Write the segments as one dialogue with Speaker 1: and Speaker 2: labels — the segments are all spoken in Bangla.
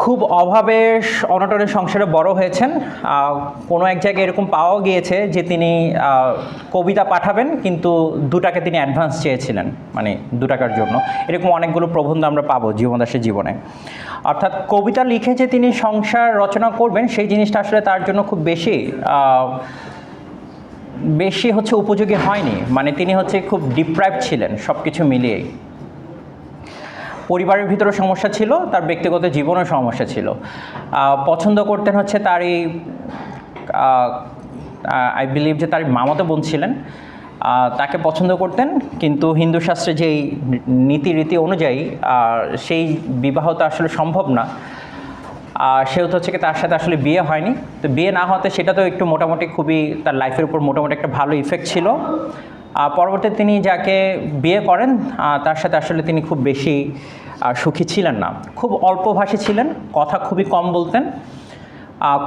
Speaker 1: খুব অভাবের অনটনের সংসারে বড় হয়েছেন। কোনো এক জায়গায় এরকম পাওয়া গিয়েছে যে তিনি কবিতা পাঠাবেন, কিন্তু 2 টাকা তিনি অ্যাডভান্স চেয়েছিলেন, মানে 2 টাকার জন্য। এরকম অনেকগুলো প্রবন্ধ আমরা পাবো জীবন দাসের জীবনে। অর্থাৎ কবিতা লিখে যে তিনি সংসার রচনা করবেন, সেই জিনিসটা আসলে তার জন্য খুব বেশি হচ্ছে উপযোগী হয়নি। মানে তিনি হচ্ছে খুব ডিপ্রাইভড ছিলেন সব কিছু মিলিয়েই। পরিবারের ভিতরে সমস্যা ছিল, তার ব্যক্তিগত জীবনেও সমস্যা ছিল। পছন্দ করতেন হচ্ছে তার এই আই বিলিভ যে তার মামাতো বোন ছিলেন, তাকে পছন্দ করতেন, কিন্তু হিন্দু শাস্ত্রে যেই নীতিরীতি অনুযায়ী সেই বিবাহ তো আসলে সম্ভব না। সেহেতু হচ্ছে কি তার সাথে আসলে বিয়ে হয়নি। তো বিয়ে না হওয়াতে সেটা তো একটু মোটামুটি খুবই তার লাইফের উপর মোটামুটি একটা ভালো ইফেক্ট ছিল। পরবর্তীতে তিনি যাকে বিয়ে করেন তার সাথে আসলে তিনি খুব বেশি সুখী ছিলেন না। খুব অল্পভাষী ছিলেন, কথা খুবই কম বলতেন।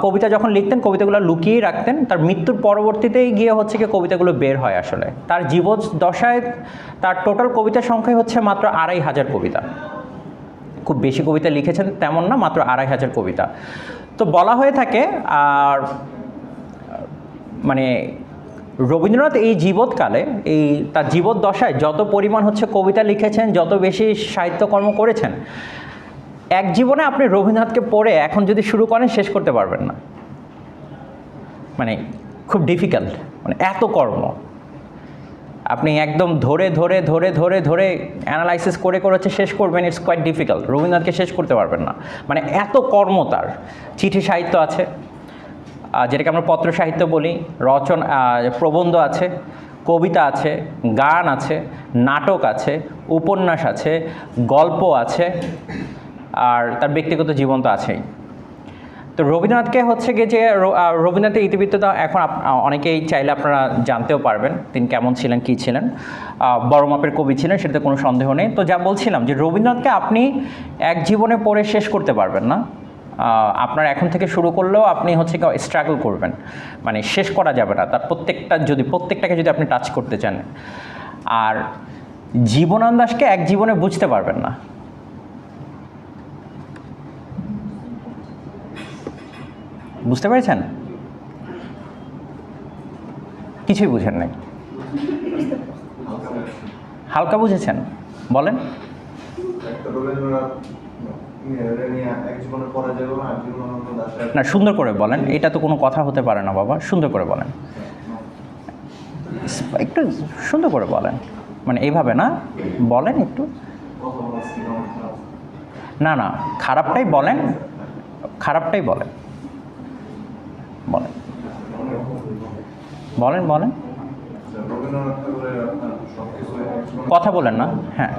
Speaker 1: কবিতা যখন লিখতেন কবিতাগুলো লুকিয়েই রাখতেন। তার মৃত্যুর পরবর্তীতেই গিয়ে হচ্ছে কি কবিতাগুলো বের হয় আসলে। তার জীবদ্দশায় তার টোটাল কবিতার সংখ্যাই হচ্ছে মাত্র 2500 কবিতা। খুব বেশি কবিতা লিখেছেন তেমন না, মাত্র 2500 কবিতা। তো বলা হয়ে থাকে, আর মানে রবীন্দ্রনাথ এই জীবৎকালে তার জীবদ্দশায় যত পরিমাণ হচ্ছে কবিতা লিখেছেন, যত বেশি সাহিত্যকর্ম করেছেন, এক জীবনে আপনি রবীন্দ্রনাথকে পড়ে এখন যদি শুরু করেন শেষ করতে পারবেন না। মানে খুব ডিফিকাল্ট, মানে এত কর্ম আপনি একদম ধরে ধরে ধরে ধরে ধরে অ্যানালাইসিস করে হচ্ছে শেষ করবেন, ইটস কোয়াইট ডিফিকাল্ট। রবীন্দ্রনাথকে শেষ করতে পারবেন না, মানে এত কর্ম তার। চিঠি সাহিত্য আছে, যেটাকে আমরা পত্র সাহিত্য বলি, প্রবন্ধ আছে, কবিতা আছে, গান আছে, নাটক আছে, উপন্যাস আছে, গল্প আছে, আর তার ব্যক্তিগত জীবন তো আছেই। তো রবীন্দ্রনাথকে হচ্ছে গিয়ে যে রবীন্দ্রনাথের ইতিবৃত্তটা এখন অনেকেই চাইলে আপনারা জানতেও পারবেন তিনি কেমন ছিলেন, কী ছিলেন। বড় মাপের কবি ছিলেন, সেটাতে কোনো সন্দেহ নেই। তো যা বলছিলাম যে রবীন্দ্রনাথকে আপনি এক জীবনে পড়ে শেষ করতে পারবেন না। আপনার এখন থেকে শুরু করলেও আপনি হচ্ছে কি স্ট্রাগল করবেন, মানে শেষ করা যাবে না তার প্রত্যেকটাকে যদি আপনি টাচ করতে চান। আর জীবনানন্দ দাশকে এক জীবনে বুঝতে পারবেন না। বুঝতে পেরেছেন? কিছুই বুঝেন নাই, হালকা বুঝেছেন? বলেন। না, সুন্দর করে বলেন, এটা তো কোনো কথা হতে পারে না বাবা। সুন্দর করে বলেন, একটু সুন্দর করে বলেন, মানে এইভাবে না বলেন একটু। না না, খারাপটাই বলেন, খারাপটাই বলেন, বলেন বলেন বলেন, কথা বলেন না। হ্যাঁ,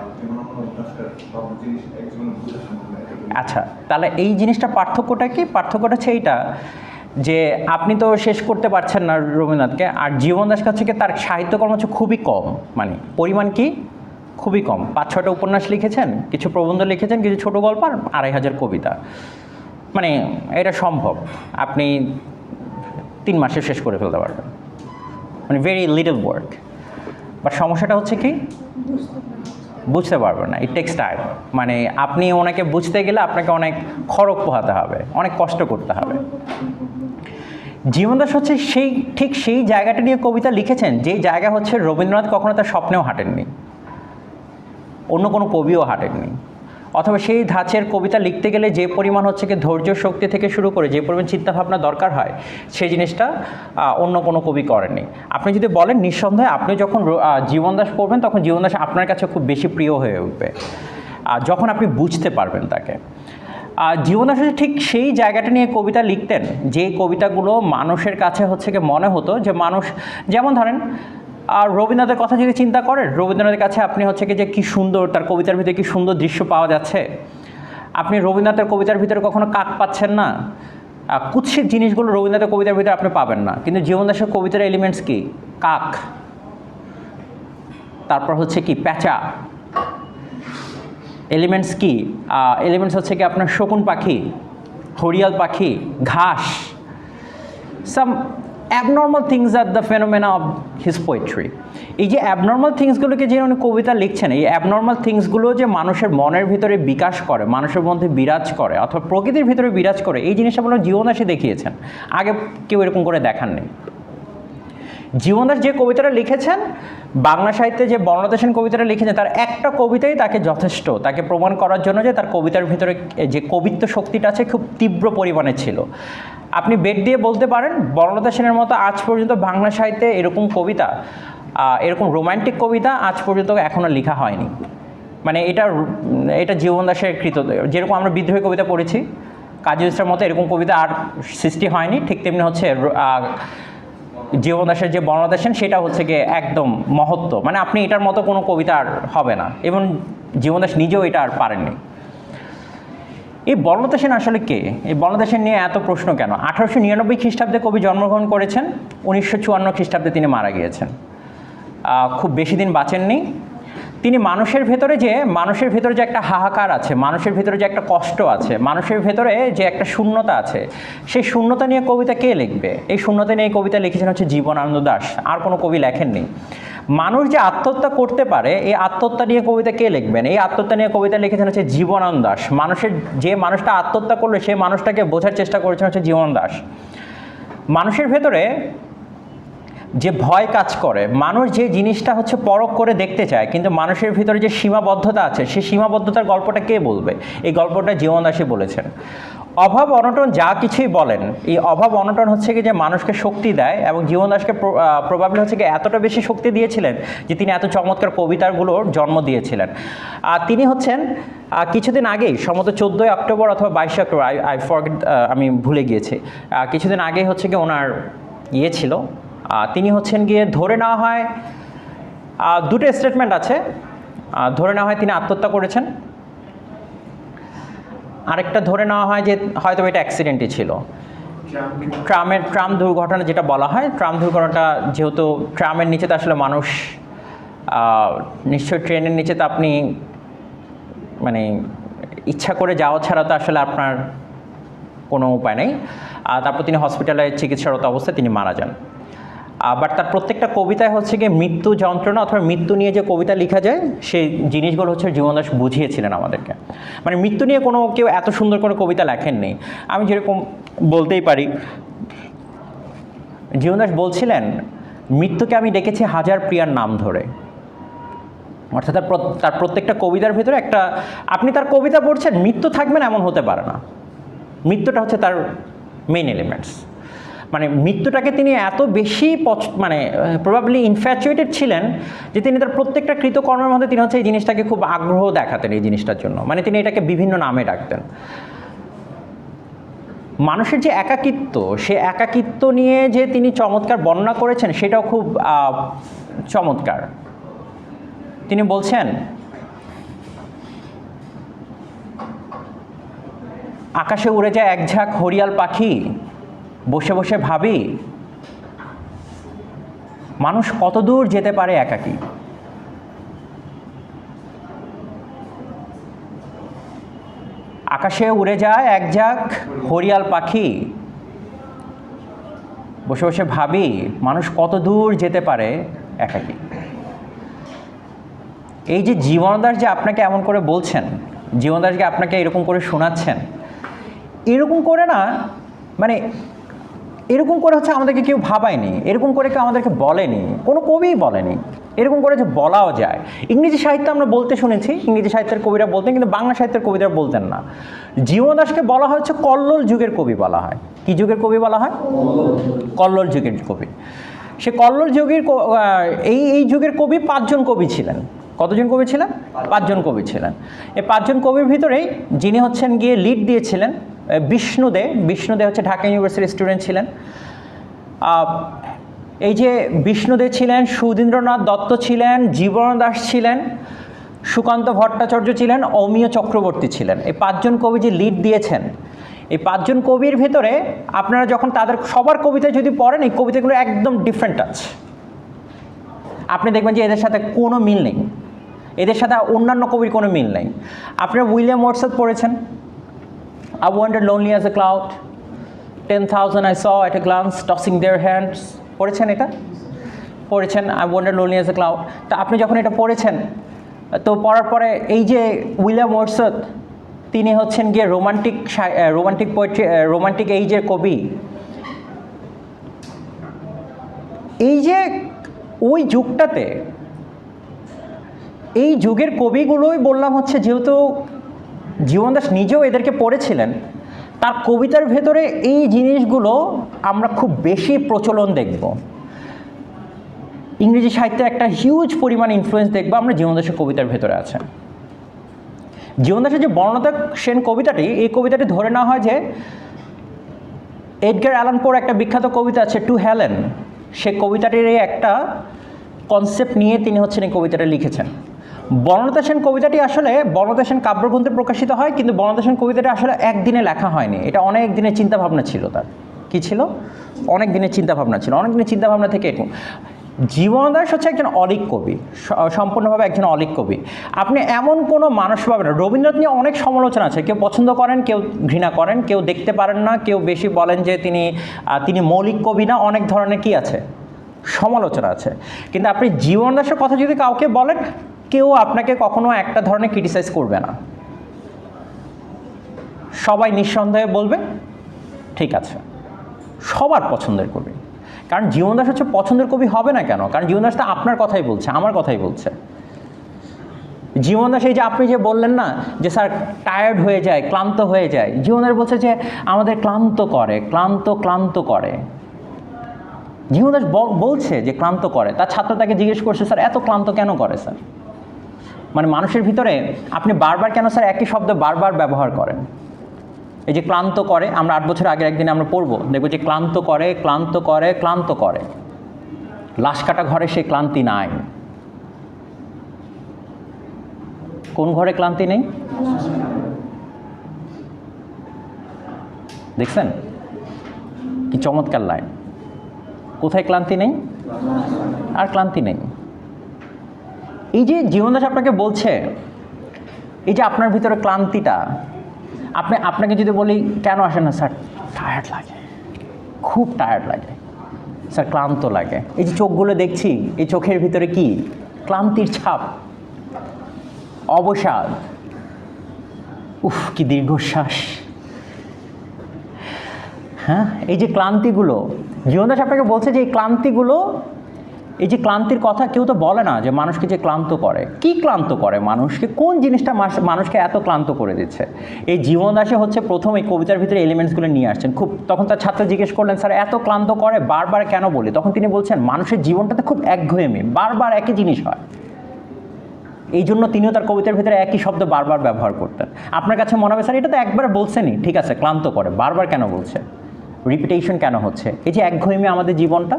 Speaker 1: আচ্ছা, তাহলে এই জিনিসটা পার্থক্যটা কি? পার্থক্যটা হচ্ছে এইটা যে আপনি তো শেষ করতে পারছেন না রবীন্দ্রনাথকে, আর জীবন দাস কাছে তার সাহিত্যকর্ম হচ্ছে খুবই কম, মানে পরিমাণ কি খুবই কম। 5-6টা উপন্যাস লিখেছেন, কিছু প্রবন্ধ লিখেছেন, কিছু ছোট গল্প, আর 2500 কবিতা। মানে এটা সম্ভব, আপনি 3 মাসে শেষ করে ফেলতে পারবেন, মানে ভেরি লিটল ওয়ার্ক। বাট সমস্যাটা হচ্ছে কি বুঝতে পারবেন না, ইট টেক্স টাইম। মানে আপনি ওনাকে বুঝতে গেলে আপনাকে অনেক খড়গ পোহাতে হবে, অনেক কষ্ট করতে হবে। জীবনদাস হচ্ছে ঠিক সেই জায়গাটা নিয়ে কবিতা লিখেছেন, যেই জায়গা হচ্ছে রবীন্দ্রনাথ কখনো তার স্বপ্নেও হাঁটেননি, অন্য কোনো কবিও হাঁটেননি। অথবা সেই ধাঁচের কবিতা লিখতে গেলে যে পরিমাণ হচ্ছে কি ধৈর্য শক্তি থেকে শুরু করে যে পরিমাণ চিন্তাভাবনা দরকার হয়, সেই জিনিসটা অন্য কোনো কবি করেননি। আপনি যদি বলেন, নিঃসন্দেহে আপনি যখন জীবনদাস পড়বেন তখন জীবনদাস আপনার কাছে খুব বেশি প্রিয় হয়ে উঠবে, যখন আপনি বুঝতে পারবেন তাকে। জীবনদাস ঠিক সেই জায়গাটা নিয়ে কবিতা লিখতেন, যে কবিতাগুলো মানুষের কাছে হচ্ছে কি মনে হতো যে মানুষ, যেমন ধরেন আর রবীন্দ্রনাথের কথা যদি চিন্তা করেন, রবীন্দ্রনাথের কাছে আপনি হচ্ছে কি যে কী সুন্দর তার কবিতার ভিতরে কী সুন্দর দৃশ্য পাওয়া যাচ্ছে। আপনি রবীন্দ্রনাথের কবিতার ভিতরে কখনো কাক পাচ্ছেন না, কুৎসিত জিনিসগুলো রবীন্দ্রনাথের কবিতার ভিতরে আপনি পাবেন না। কিন্তু জীবনদাসের কবিতার এলিমেন্টস কি? কাক, তারপর হচ্ছে কি প্যাঁচা। এলিমেন্টস কি? এলিমেন্টস হচ্ছে কি আপনার শকুন পাখি, হরিয়াল পাখি, ঘাস। সাম abnormal things are the phenomena of his poetry. এই যে অ্যাবনর্মাল থিংসগুলোকে যে উনি কবিতা লিখছেন, এই অ্যাবনর্মাল থিংসগুলো যে মানুষের মনের ভিতরে বিকাশ করে, মানুষের মধ্যে বিরাজ করে অথবা প্রকৃতির ভিতরে বিরাজ করে, এই জিনিসটা বলে জীবনদাসী দেখিয়েছেন। আগে কেউ এরকম করে দেখাননি। জীবনদাস যে কবিতাটা লিখেছেন, বাংলা সাহিত্যে যে বর্ণলতা সেন কবিতাটা লিখেছেন, তার একটা কবিতাই তাকে যথেষ্ট, তাকে প্রমাণ করার জন্য যে তার কবিতার ভিতরে যে কবিত্ব শক্তিটা আছে খুব তীব্র পরিমাণে ছিল। আপনি বেট দিয়ে বলতে পারেন বর্ণলতা সেনের মতো আজ পর্যন্ত বাংলা সাহিত্যে এরকম কবিতা, এরকম রোমান্টিক কবিতা আজ পর্যন্ত এখনও লেখা হয়নি। মানে এটা জীবনদাসের কৃত। যেরকম আমরা বিদ্রোহী কবিতা পড়েছি, কাজী নজরুলের মতো এরকম কবিতা আর সৃষ্টি হয়নি, ঠিক তেমনি হচ্ছে জীবনদাসের যে বর্ণলতা সেন সেটা হচ্ছে গিয়ে একদম মহত্ব। মানে আপনি এটার মতো কোনো কবিতা আর হবে না, এবং জীবনদাস নিজেও এটা আর পারেননি। এই বর্ণলতা সেন আসলে কে? এই বর্ণলতা সেন নিয়ে এত প্রশ্ন কেন? 1899 খ্রিস্টাব্দে কবি জন্মগ্রহণ করেছেন, 1954 খ্রিস্টাব্দে তিনি মারা গিয়েছেন। খুব বেশি দিন বাঁচেননি। তিনি মানুষের ভেতরে যে একটা হাহাকার আছে, মানুষের ভেতরে যে একটা কষ্ট আছে, মানুষের ভেতরে যে একটা শূন্যতা আছে, সেই শূন্যতা নিয়ে কবিতা কে লিখবে? এই শূন্যতা নিয়ে কবিতা লিখেছেন হচ্ছে জীবনানন্দ দাশ, আর কোনো কবি লেখেননি। মানুষ যে আত্মহত্যা করতে পারে, এই আত্মহত্যা নিয়ে কবিতা কে লিখবেন? এই আত্মহত্যা নিয়ে কবিতা লিখেছেন হচ্ছে জীবনানন্দ দাশ। যে মানুষটা আত্মহত্যা করলো সেই মানুষটাকে বোঝার চেষ্টা করেছেন হচ্ছে জীবনানন্দ দাশ। মানুষের ভেতরে যে ভয় কাজ করে, মানুষ যে জিনিসটা হচ্ছে পরখ করে দেখতে চায়, কিন্তু মানুষের ভিতরে যে সীমাবদ্ধতা আছে, সেই সীমাবদ্ধতার গল্পটা কে বলবে? এই গল্পটা জীবনদাসী বলেছেন। অভাব অনটন যা কিছুই বলেন, এই অভাব অনটন হচ্ছে কি যে মানুষকে শক্তি দেয়, এবং জীবনদাসকে প্রবাবলি হচ্ছে কি এতটা বেশি শক্তি দিয়েছিলেন যে তিনি এত চমৎকার কবিতাগুলোর জন্ম দিয়েছিলেন। তিনি হচ্ছেন কিছুদিন আগেই, সম্ভবত 14 অক্টোবর অথবা 22 অক্টোবর, আমি ভুলে গিয়েছি, কিছুদিন আগেই হচ্ছে কি ওনার ছিল। তিনি হচ্ছেন গিয়ে ধরে নেওয়া হয়, দুটো স্টেটমেন্ট আছে, ধরে নেওয়া হয় তিনি আত্মহত্যা করেছেন, আরেকটা ধরে নেওয়া হয় যে হয়তো এটা অ্যাক্সিডেন্টই ছিল। ট্রাম দুর্ঘটনা যেটা বলা হয়, ট্রাম দুর্ঘটনাটা যেহেতু ট্রামের নিচে তো আসলে মানুষ, নিশ্চয়ই ট্রেনের নিচে তো আপনি মানে ইচ্ছা করে যাওয়া ছাড়া তো আসলে আপনার কোনো উপায় নেই। তারপর তিনি হসপিটালে চিকিৎসারত অবস্থায় তিনি মারা যান। বাট তার প্রত্যেকটা কবিতায় হচ্ছে গিয়ে মৃত্যু যন্ত্রণা অথবা মৃত্যু নিয়ে যে কবিতা লেখা যায়, সেই জিনিসগুলো হচ্ছে জীবনদাস বুঝিয়েছিলেন আমাদেরকে। মানে মৃত্যু নিয়ে কেউ এত সুন্দর করে কবিতা লেখেননি। আমি যেরকম বলতেই পারি, জীবনদাস বলছিলেন, মৃত্যুকে আমি ডেকেছি হাজার প্রিয়ার নাম ধরে। অর্থাৎ তার প্রত্যেকটা কবিতার ভিতরে একটা, আপনি তার কবিতা পড়ছেন, মৃত্যু থাকবে না এমন হতে পারে না। মৃত্যুটা হচ্ছে তার মেইন এলিমেন্টস। মানে মৃত্যুটাকে তিনি এত বেশি প্রবাবলি ইনফ্যাচুয়েটেড ছিলেন যে তিনি তার প্রত্যেকটা কৃতকর্মের মধ্যে তিনি হচ্ছে এই জিনিসটাকে খুব আগ্রহ দেখাতেন এই জিনিসটার জন্য। মানে তিনি এটাকে বিভিন্ন নামে ডাকতেন। মানুষের যে একাকিত্ব, সে একাকিত্ব নিয়ে যে তিনি চমৎকার বর্ণনা করেছেন, সেটাও খুব চমৎকার। তিনি বলছেন, আকাশে উড়ে যায় এক ঝাঁক হরিয়াল পাখি, বসে বসে ভাবি মানুষ কত দূর যেতে পারে একাকী। আকাশে উড়ে যায় এক ঝাঁক হরিয়াল পাখি, বসে বসে ভাবি মানুষ কত দূর যেতে পারে একাকী। এই যে জীবনদাস যে আপনাকে এমন করে বলছেন, জীবনদাসকে আপনাকে এরকম করে শোনাচ্ছেন, এরকম করে না, মানে এরকম করে হচ্ছে আমাদেরকে কেউ ভাবায়নি, এরকম করে কেউ আমাদেরকে বলেনি, কোনো কবিই বলেনি এরকম করে যে বলাও যায়। ইংরেজি সাহিত্য আমরা বলতে শুনেছি, ইংরেজি সাহিত্যের কবিরা বলতেন, কিন্তু বাংলা সাহিত্যের কবিরা বলতেন না। জীবনদাসকে বলা হচ্ছে কল্লোল যুগের কবি বলা হয়। কি যুগের কবি বলা হয়? কল্লোল যুগের কবি। সে কল্লোল যুগের এই যুগের কবি 5 জন কবি ছিলেন। কতজন কবি ছিলেন? 5 জন কবি ছিলেন। এই 5 জন কবির ভিতরেই যিনি হচ্ছেন গিয়ে লিড দিয়েছিলেন বিষ্ণুদে হচ্ছে ঢাকা ইউনিভার্সিটির স্টুডেন্ট ছিলেন। এই যে বিষ্ণুদে ছিলেন, সুধীন্দ্রনাথ দত্ত ছিলেন, জীবনানন্দ দাশ ছিলেন, সুকান্ত ভট্টাচার্য ছিলেন, অমিয় চক্রবর্তী ছিলেন। এই 5 জন কবি যে লিড দিয়েছেন, এই 5 জন কবির ভেতরে আপনারা যখন তাদের সবার কবিতা যদি পড়েন, এই কবিতাগুলো একদম ডিফারেন্ট টাচ। আপনি দেখবেন যে এদের সাথে কোনো মিল নেই, এদের সাথে অন্যান্য কবির কোনো মিল নেই। আপনারা উইলিয়াম ওয়ার্ডসওয়ার্থ পড়েছেন, I wandered lonely as a cloud, 10,000 I saw at a glance, tossing their hands. পড়েছেন এটা? পড়েছেন I wonder lonely as A cloud. তা আপনি যখন এটা পড়েছেন, তো পড়ার পরে এই যে উইলিয়াম ওয়ার্ডসওয়ার্থ, তিনি হচ্ছেন গিয়ে রোমান্টিক পোয়েট্রি, রোমান্টিক এইজের কবি। এই যে ওই যুগটাতে, এই যুগের কবিগুলোই বললাম হচ্ছে, যেহেতু জীবনদাস নিজেও এদেরকে পড়েছিলেন, তার কবিতার ভেতরে এই জিনিসগুলো আমরা খুব বেশি প্রচলন দেখব। ইংরেজি সাহিত্যের একটা হিউজ পরিমাণ ইনফ্লুয়েন্স দেখবো আমরা জীবনদাসের কবিতার ভেতরে আছে। জীবনদাসের যে বর্ণতা সেন কবিতাটি, এই কবিতাটি ধরে নেওয়া হয় যে এডগার অ্যালান পোর একটা বিখ্যাত কবিতা আছে টু হেলেন, সে কবিতাটির একটা কনসেপ্ট নিয়ে তিনি হচ্ছেন এই কবিতাটা লিখেছেন। বর্ণতা সেন কবিতাটি আসলে বর্ণতা সেন কাব্যগ্রন্থে প্রকাশিত হয়, কিন্তু বর্ণতা সেন কবিতাটা আসলে একদিনে লেখা হয়নি, এটা অনেক দিনের চিন্তাভাবনা ছিল তার। কী ছিল? অনেক দিনের চিন্তাভাবনা ছিল। অনেক দিনের চিন্তাভাবনা থেকে এরকম। জীবনদাস হচ্ছে একজন অলিক কবি, সম্পূর্ণভাবে একজন অলিক কবি। আপনি এমন কোনো মানুষ পাবেন না। রবীন্দ্রনাথ নিয়ে অনেক সমালোচনা আছে, কেউ পছন্দ করেন, কেউ ঘৃণা করেন, কেউ দেখতে পারেন না, কেউ বেশি বলেন যে তিনি মৌলিক কবি না, অনেক ধরনের কি আছে, সমালোচনা আছে। কিন্তু আপনি জীবনদাসের কথা যদি কাউকে বলেন, কেউ আপনাকে কখনো একটা ধরনের ক্রিটিসাইজ করবে না, সবাই নিঃসন্দেহে বলবে ঠিক আছে, সবার পছন্দের কবি। কারণ জীবনদাস হচ্ছে পছন্দের কবি হবে না কেন? কারণ জীবনদাস তো আপনার কথাই বলছে, আমার কথাই বলছে। জীবনদাস এই যে আপনি যে বললেন না যে স্যার টায়ার্ড হয়ে যায়, ক্লান্ত হয়ে যায়, জীবনদাস বলছে যে আমাদের ক্লান্ত করে। জীবনদাস বলছে যে ক্লান্ত করে। তার ছাত্র তাকে জিজ্ঞেস করছে, স্যার এত ক্লান্ত কেন করে স্যার? মানে মানুষের ভিতরে আপনি বারবার কেন স্যার একই শব্দ বারবার ব্যবহার করেন? এই যে ক্লান্ত করে, আমরা 8 বছর আগের একদিন আমরা পড়বো, দেখবো যে ক্লান্ত করে, লাশ কাটা ঘরে সেই ক্লান্তি নাই। কোন ঘরে ক্লান্তি নেই? দেখছেন কি চমৎকার লাইন! কোথায় ক্লান্তি নেই? আর ক্লান্তি নেই। এই যে জীবনদাস আপনাকে বলছে, এই যে আপনার ভিতরে ক্লান্তিটা, আপনাকে যদি বলি কেন আসে না স্যার, টায়ার্ড লাগে, খুব টায়ার্ড লাগে স্যার, ক্লান্ত লাগে। এই যে চোখগুলো দেখছি, এই চোখের ভিতরে কি ক্লান্তির ছাপ, অবসাদ, উফ কি দীর্ঘশ্বাস। হ্যাঁ, এই যে ক্লান্তিগুলো, জীবনদাস আপনাকে বলছে যে এই ক্লান্তিগুলো, এই যে ক্লান্তির কথা কেউ তো বলে না যে মানুষকে যে ক্লান্ত করে। কি ক্লান্ত করে মানুষকে? কোন জিনিসটা মানুষকে এত ক্লান্ত করে দিচ্ছে? এই জীবনদাসে হচ্ছে প্রথম এই কবিতার ভিতরে এলিমেন্টসগুলো নিয়ে আসছেন। তখন তার ছাত্র জিজ্ঞেস করলেন, স্যার এত ক্লান্ত করে বারবার কেন বলি? তখন তিনি বলছেন মানুষের জীবনটাতে খুব একঘেয়েমি, বারবার একই জিনিস হয়। এই জন্য তিনিও তার কবিতার ভিতরে একই শব্দ বারবার ব্যবহার করতেন। আপনার কাছে মনে হবে স্যার এটা তো একবার বলছেনই, ঠিক আছে, ক্লান্ত করে, বারবার কেন বলছে? রিপিটেশন কেন হচ্ছে? এই যে একঘেয়েমি আমাদের জীবনটা।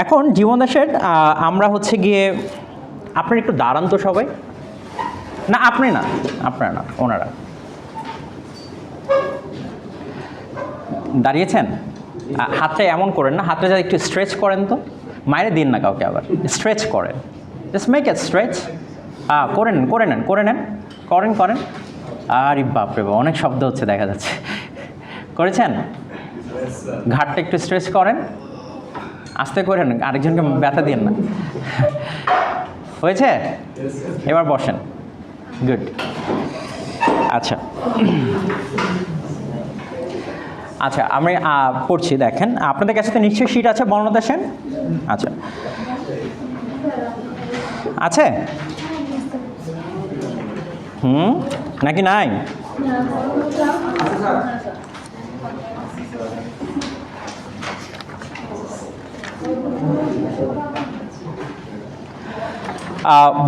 Speaker 1: এখন জীবনদাসের আমরা হচ্ছে গিয়ে, আপনার একটু দাঁড়ান তো সবাই। না আপনারা না, ওনারা দাঁড়িয়েছেন। হাতটা এমন করেন না, হাতটা যদি একটু স্ট্রেচ করেন তো, মায়েরে দিন না কাউকে, আবার স্ট্রেচ করেন, জাস্ট মেক এ স্ট্রেচ। করেন। আরে বাপরে বাপ, অনেক শব্দ হচ্ছে দেখা যাচ্ছে। করেছেন? ঘাটটা একটু স্ট্রেচ করেন, আস্তে করেন, আরেকজনকে ব্যথা দিন না। হয়েছে? এবার বসেন। গুড। আচ্ছা, আমি পড়ছি, দেখেন আপনাদের কাছে তো নিশ্চয়ই শিট আছে বর্ণতা সেন। আচ্ছা, আছে? নাকি নাই?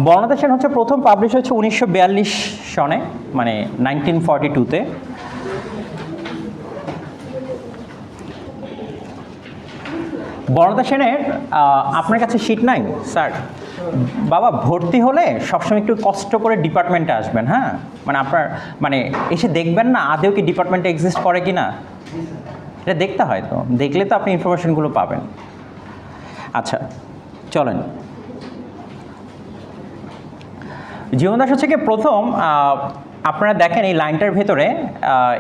Speaker 1: বর্ণতা সেন হচ্ছে প্রথম পাবলিশ হয়েছে 1942 সনে, মানে 1942-তে। বর্ণতা সেনের আপনার কাছে শিট নাই স্যার? বাবা, ভর্তি হলে সবসময় একটু কষ্ট করে ডিপার্টমেন্টে আসবেন। হ্যাঁ, মানে আপনার এসে দেখবেন না আদেও কি ডিপার্টমেন্টে এক্সিস্ট করে কি না, এটা দেখতে হয়। তো দেখলে তো আপনি ইনফরমেশনগুলো পাবেন। আচ্ছা চলেন। জীবনদাস হচ্ছে কি প্রথম আপনারা দেখেন এই লাইনটার ভেতরে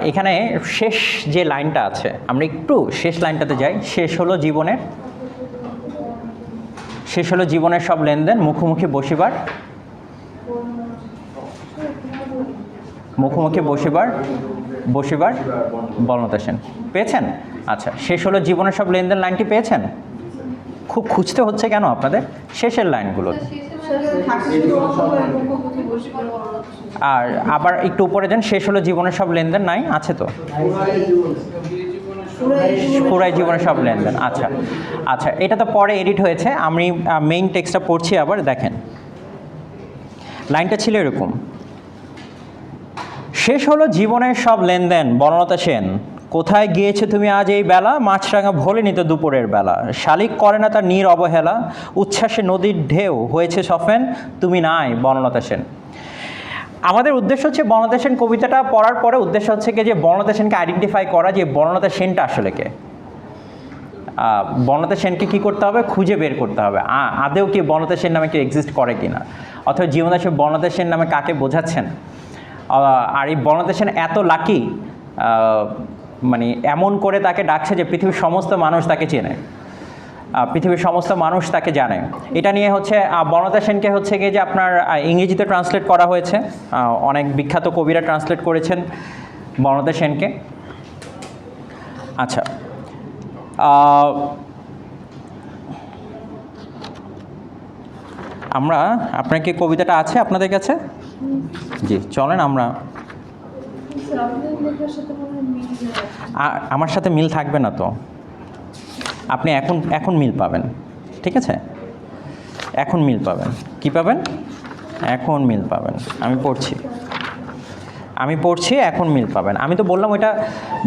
Speaker 1: এখানে শেষ যে লাইনটা আছে, আমরা একটু শেষ লাইনটাতে যাই। শেষ হলো জীবনের সব লেনদেন, মুখোমুখি বসিবার বর্ণতাসীন। পেয়েছেন? আচ্ছা, শেষ হলো জীবনের সব লেনদেন লাইনটি পেয়েছেন? খুব খুঁজতে হচ্ছে কেন আপনাদের শেষের লাইনগুলো? আর আবার একটু উপরে যান, শেষ হলো জীবনের সব লেনদেন নাই আছে তো? পুরাই জীবনের সব লেনদেন। আচ্ছা আচ্ছা, এটা তো পরে এডিট হয়েছে, আমি মেইন টেক্সটটা পড়ছি আবার। দেখেন লাইনটা ছিল এরকম, শেষ হলো জীবনের সব লেনদেন বনলতা সেন, কোথায় গিয়েছে তুমি আজ এই বেলা, মাছরাঙা ভোলেনি তো দুপুরের বেলা, শালিক করে না তার নীর অবহেলা, উচ্ছ্বাসে নদীর ঢেউ হয়েছে সফেন, তুমি নাই বনলতা সেন। আমাদের উদ্দেশ্য হচ্ছে বনলতা সেন কবিতাটা পড়ার পরে উদ্দেশ্য হচ্ছে কি যে বনলতা সেনকে আইডেন্টিফাই করা, যে বনলতা সেনটা আসলে কে। বনলতা সেনকে কী করতে হবে? খুঁজে বের করতে হবে আদেও কি বনলতা সেন নামে কেউ এক্সিস্ট করে কি না, অথবা জীবনে সে বনলতা সেন নামে কাকে বোঝাচ্ছেন। আর এই বনলতা সেন এত লাকি, মানে এমন করে তাকে ডাকছে যে পৃথিবীর সমস্ত মানুষ তাকে চেনে, পৃথিবীর সমস্ত মানুষ তাকে জানে। এটা নিয়ে হচ্ছে বনলতা সেনকে হচ্ছে গিয়ে যে আপনার ইংরেজিতে ট্রান্সলেট করা হয়েছে, অনেক বিখ্যাত কবিরা ট্রান্সলেট করেছেন বনলতা সেনকে। আচ্ছা, আমরা আপনার কি কবিতাটা আছে আপনাদের কাছে? জি, চলেন আমরা। আমার সাথে মিল থাকবে না তো, আপনি এখন মিল পাবেন, ঠিক আছে? এখন মিল পাবেন। কি পাবেন? এখন মিল পাবেন। আমি পড়ছি, এখন মিল পাবেন। আমি তো বললাম ওইটা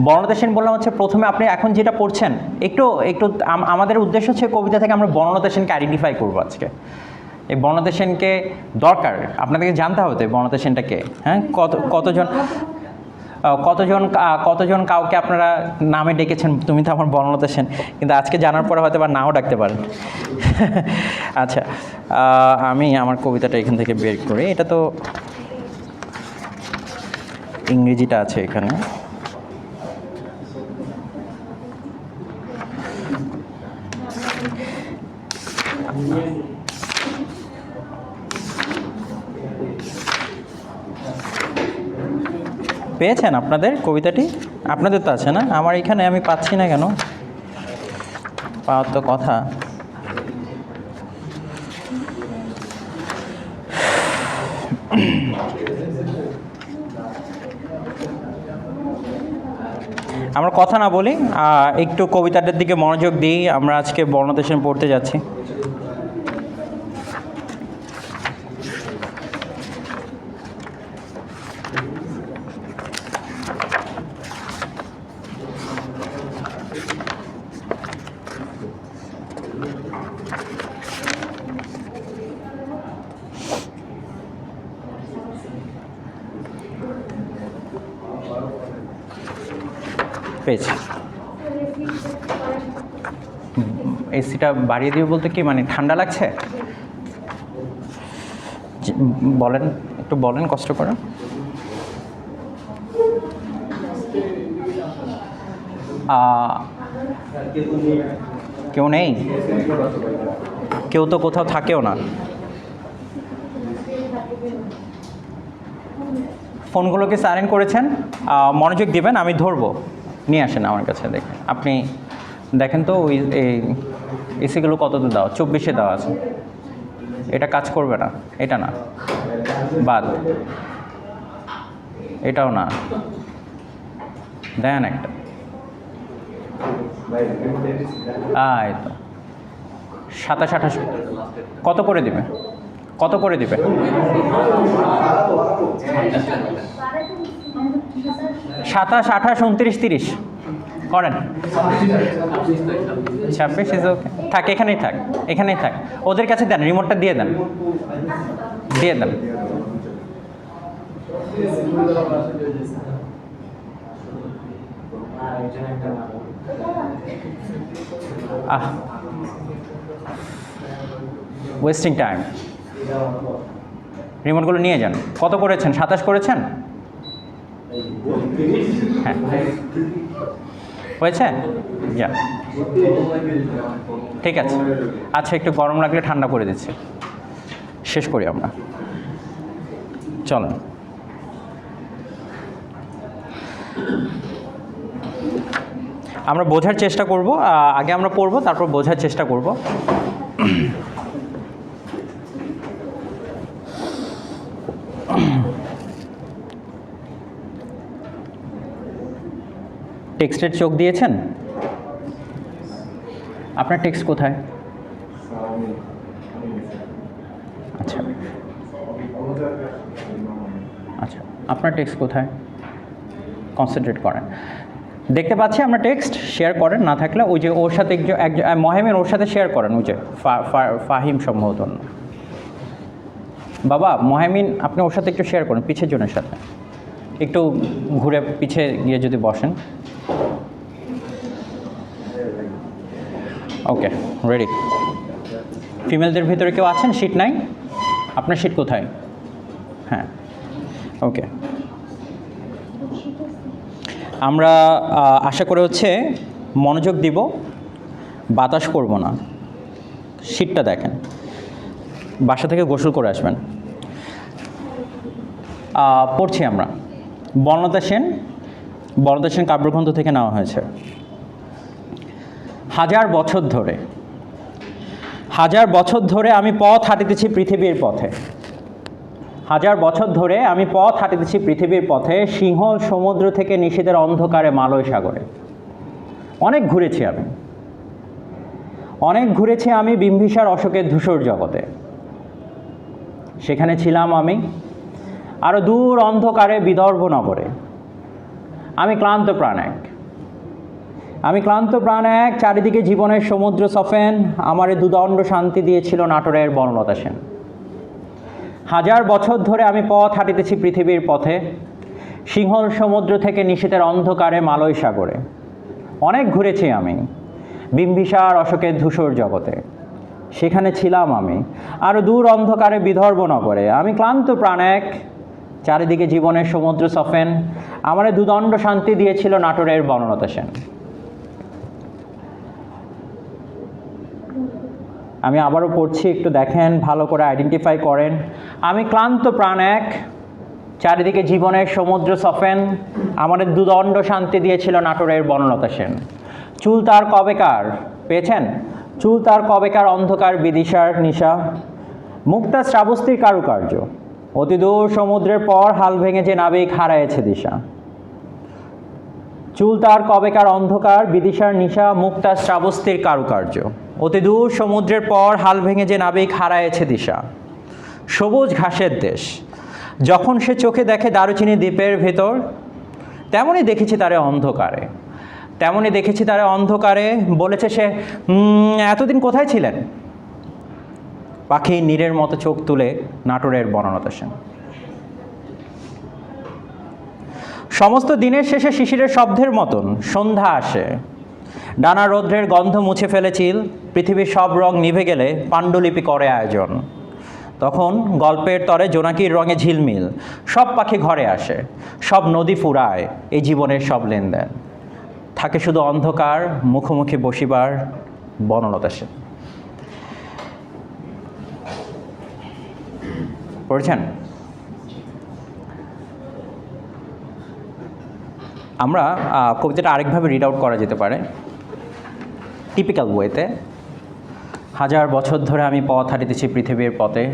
Speaker 1: বনলতা সেন বললাম হচ্ছে প্রথমে আপনি এখন যেটা পড়ছেন একটু আমাদের উদ্দেশ্য হচ্ছে কবিতা থেকে আমরা বনলতা সেনকে আইডেন্টিফাই করবো আজকে। এই বনলতা সেনকে দরকার, আপনাদেরকে জানতে হবে তো বনলতা সেনটা কে। হ্যাঁ, কতজন কাউকে আপনারা নামে ডেকেছেন, তুমি তো আমার বনলতা সেন, কিন্তু আজকে জানার পরে হয়তো বা নাও ডাকতে পারেন। আচ্ছা, আমি আমার কবিতাটা এখান থেকে বের করি। এটা তো ইংরেজিটা আছে এখানে। পেয়েছেন আপনাদের কবিতাটি? আপনাদের তো আছে না? আমার এখানে আমি পাচ্ছি না কেন? পাওয়ার তো কথা। আমরা কথা না বলি, একটু কবিতাটার দিকে মনোযোগ দিই। আমরা আজকে বনলতা সেন পড়তে যাচ্ছি। পেয়েছি। এসিটা বাড়িয়ে দিবে বলতে কি মানে ঠান্ডা লাগছে? বলেন, একটু বলেন কষ্ট করে। কেউ নেই, কেউ তো কোথাও থাকেও না। ফোনগুলোকে সাইলেন্ট করেছেন? মনোযোগ দিবেন, আমি ধরবো। নিয়ে আসেন আমার কাছে, দেখেন আপনি দেখেন তো ওই এসিগুলো কত দেওয়া? 24-এ দেওয়া আছে। এটা কাজ করবে না, এটা না, বাদ, এটাও না, দেন একটা। এই তো 27-28 কত করে দিবে? কত করে দিবে? 27, 28, 29, 30 করেন। 26 ইজ ওকে, থাক, এখানেই থাক। ওদের কাছে দেন, রিমোটটা দিয়ে দেন। Wasting time. রিমোটগুলো নিয়ে যান। কত করেছেন? 27 করেছেন? হ্যাঁ, হয়েছে? যা, ঠিক আছে। আচ্ছা, একটু গরম লাগলে ঠান্ডা করে দিচ্ছি, শেষ করি আমরা। চলেন। আমরা বোঝার চেষ্টা করব, আগে আমরা পড়ব, তারপর বোঝার চেষ্টা করব। টেক্সটের চোখ দিয়েছেন? আপনার টেক্সট কোথায়? আচ্ছা আচ্ছা, আপনার টেক্সট কোথায়? কনসেন্ট্রেট করেন। দেখতে পাচ্ছি আমরা টেক্সট, শেয়ার করেন। না থাকলে ওই যে ওর সাথে একজন মহেমের ওর সাথে শেয়ার করেন, ওই যে ফাহিম সম্ভবত। বাবা মহেমিন, আপনি ওর সাথে একটু শেয়ার করেন, পিছের জনের সাথে একটু ঘুরে পিছে গিয়ে যদি বসেন। ওকে, রেডি। ফিমেলদের ভিতরে কেউ আছেন? শিট নাই? আপনার শিট কোথায়? হ্যাঁ, ওকে। আমরা আশা করে হচ্ছে মনোযোগ দিব, বাতাস করব না। শিটটা দেখেন, বাসা থেকে গোসল করে আসবেন। পড়ছি আমরা। বনলতা সেন কাব্যগ্রন্থ থেকে নেওয়া হয়েছে। হাজার বছর ধরে আমি পথ হাঁটিতেছি পৃথিবীর পথে। হাজার বছর ধরে আমি পথ হাঁটিতেছি পৃথিবীর পথে, সিংহল সমুদ্র থেকে নিশীথের অন্ধকারে মালয় সাগরে। অনেক ঘুরেছি আমি বিম্বিসার অশোকের ধূসর জগতে। সেখানে ছিলাম আমি আরও দূর অন্ধকারে বিদর্ভ নগরে। আমি ক্লান্ত প্রাণ এক, চারিদিকে জীবনের সমুদ্র সফেন। আমারে দুদণ্ড শান্তি দিয়েছিল নাটোরের বনলতা সেন। হাজার বছর ধরে আমি পথ হাঁটিতেছি পৃথিবীর পথে, সিংহল সমুদ্র থেকে নিশীথের অন্ধকারে মালয় সাগরে। অনেক ঘুরেছি আমি বিম্বিসার অশোকের ধূসর জগতে। সেখানে ছিলাম আমি আরও দূর অন্ধকারে বিদর্ভ নগরে। আমি ক্লান্ত প্রাণ এক, চারিদিকে জীবনের সমুদ্র সফেন। আমারে দুদণ্ড শান্তি দিয়েছিল নাটোরের বনলতা সেন। আমি আবারও পড়ছি, একটু দেখেন, ভালো করে আইডেন্টিফাই করেন। আমি ক্লান্ত প্রাণ এক, চারিদিকে জীবনের সমুদ্র সফেন। আমাদের দুদণ্ড শান্তি দিয়েছিল নাটোরের বনলতা সেন। চুল তার কবেকার, পেয়েছেন? চুল তার কবেকার অন্ধকার বিদিশার নিশা, মুক্তা শ্রাবস্তীর কারুকার্য। অতি দূর সমুদ্রের পর হাল ভেঙে যে নাবিক হারায়েছে দিশা। চুল তার কবেকার অন্ধকার বিদিশার নিশা, মুক্তা শ্রাবস্তীর কারুকার্য। অতি দূর সমুদ্রের পর হাল ভেঙে যে নাবিক হারায়েছে দিশা। সবুজ ঘাসের দেশ, যখন সে চোখে দেখে দারুচিনি দ্বীপের ভেতর, তেমনই দেখেছি তারে অন্ধকারে। বলেছে সে, এতদিন কোথায় ছিলেন? পাখি নীরের মতো চোখ তুলে নাটোরের বনলতা সেন। সমস্ত দিনের শেষে শিশিরের শব্দের মতন সন্ধ্যা আসে। ডানা রৌদ্রের গন্ধ মুছে ফেলে চিল, পৃথিবীর সব রং নিভে গেলে পাণ্ডুলিপি করে আয়োজন। তখন গল্পের তরে জোনাকির রঙে ঝিলমিল, সব পাখি ঘরে আসে, সব নদী ফুরায়, এই জীবনের সব লেনদেন। থাকে শুধু অন্ধকার, মুখোমুখি বসিবার বনলতা সেন। পড়ছেন? আমরা কবিতাটা আরেকভাবে রিড আউট করা যেতে পারে, টিপিক্যাল ওয়েতে। হাজার বছর ধরে আমি পথ হাঁটিতেছি পৃথিবীর পথে,